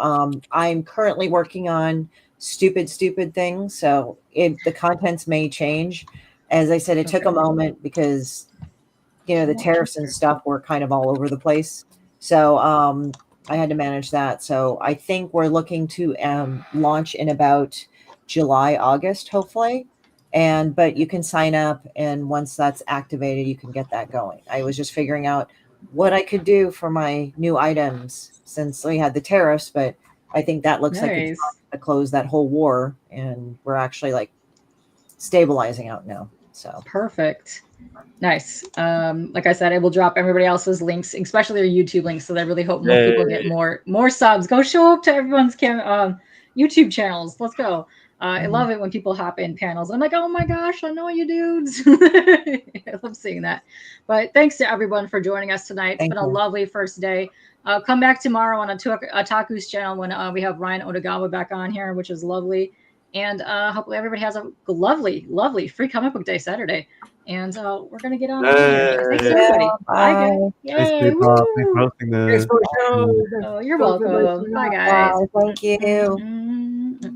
I'm currently working on stupid things. So the contents may change. As I said, it took a moment because, the tariffs and stuff were kind of all over the place. So I had to manage that. So I think we're looking to launch in about July, August, hopefully. But you can sign up, and once that's activated, you can get that going. I was just figuring out what I could do for my new items since we had the tariffs, but I think that looks like it's to close that whole war, and we're actually like stabilizing out now. So perfect. Nice. Like I said, I will drop everybody else's links, especially their YouTube links. So I really hope more people get more subs. Go show up to everyone's YouTube channels. Let's go. I love it when people hop in panels. I'm like, oh my gosh, I know you dudes. I love seeing that. But thanks to everyone for joining us tonight. It's been a lovely first day. Come back tomorrow on Otaku's channel when we have Ryan Odagawa back on here, which is lovely. And hopefully everybody has a lovely free comic book day Saturday. And we're going to get on. Thanks, everybody. Bye, guys. Yay. Thanks for the show. Oh, you're welcome. Bye, guys. Thank you.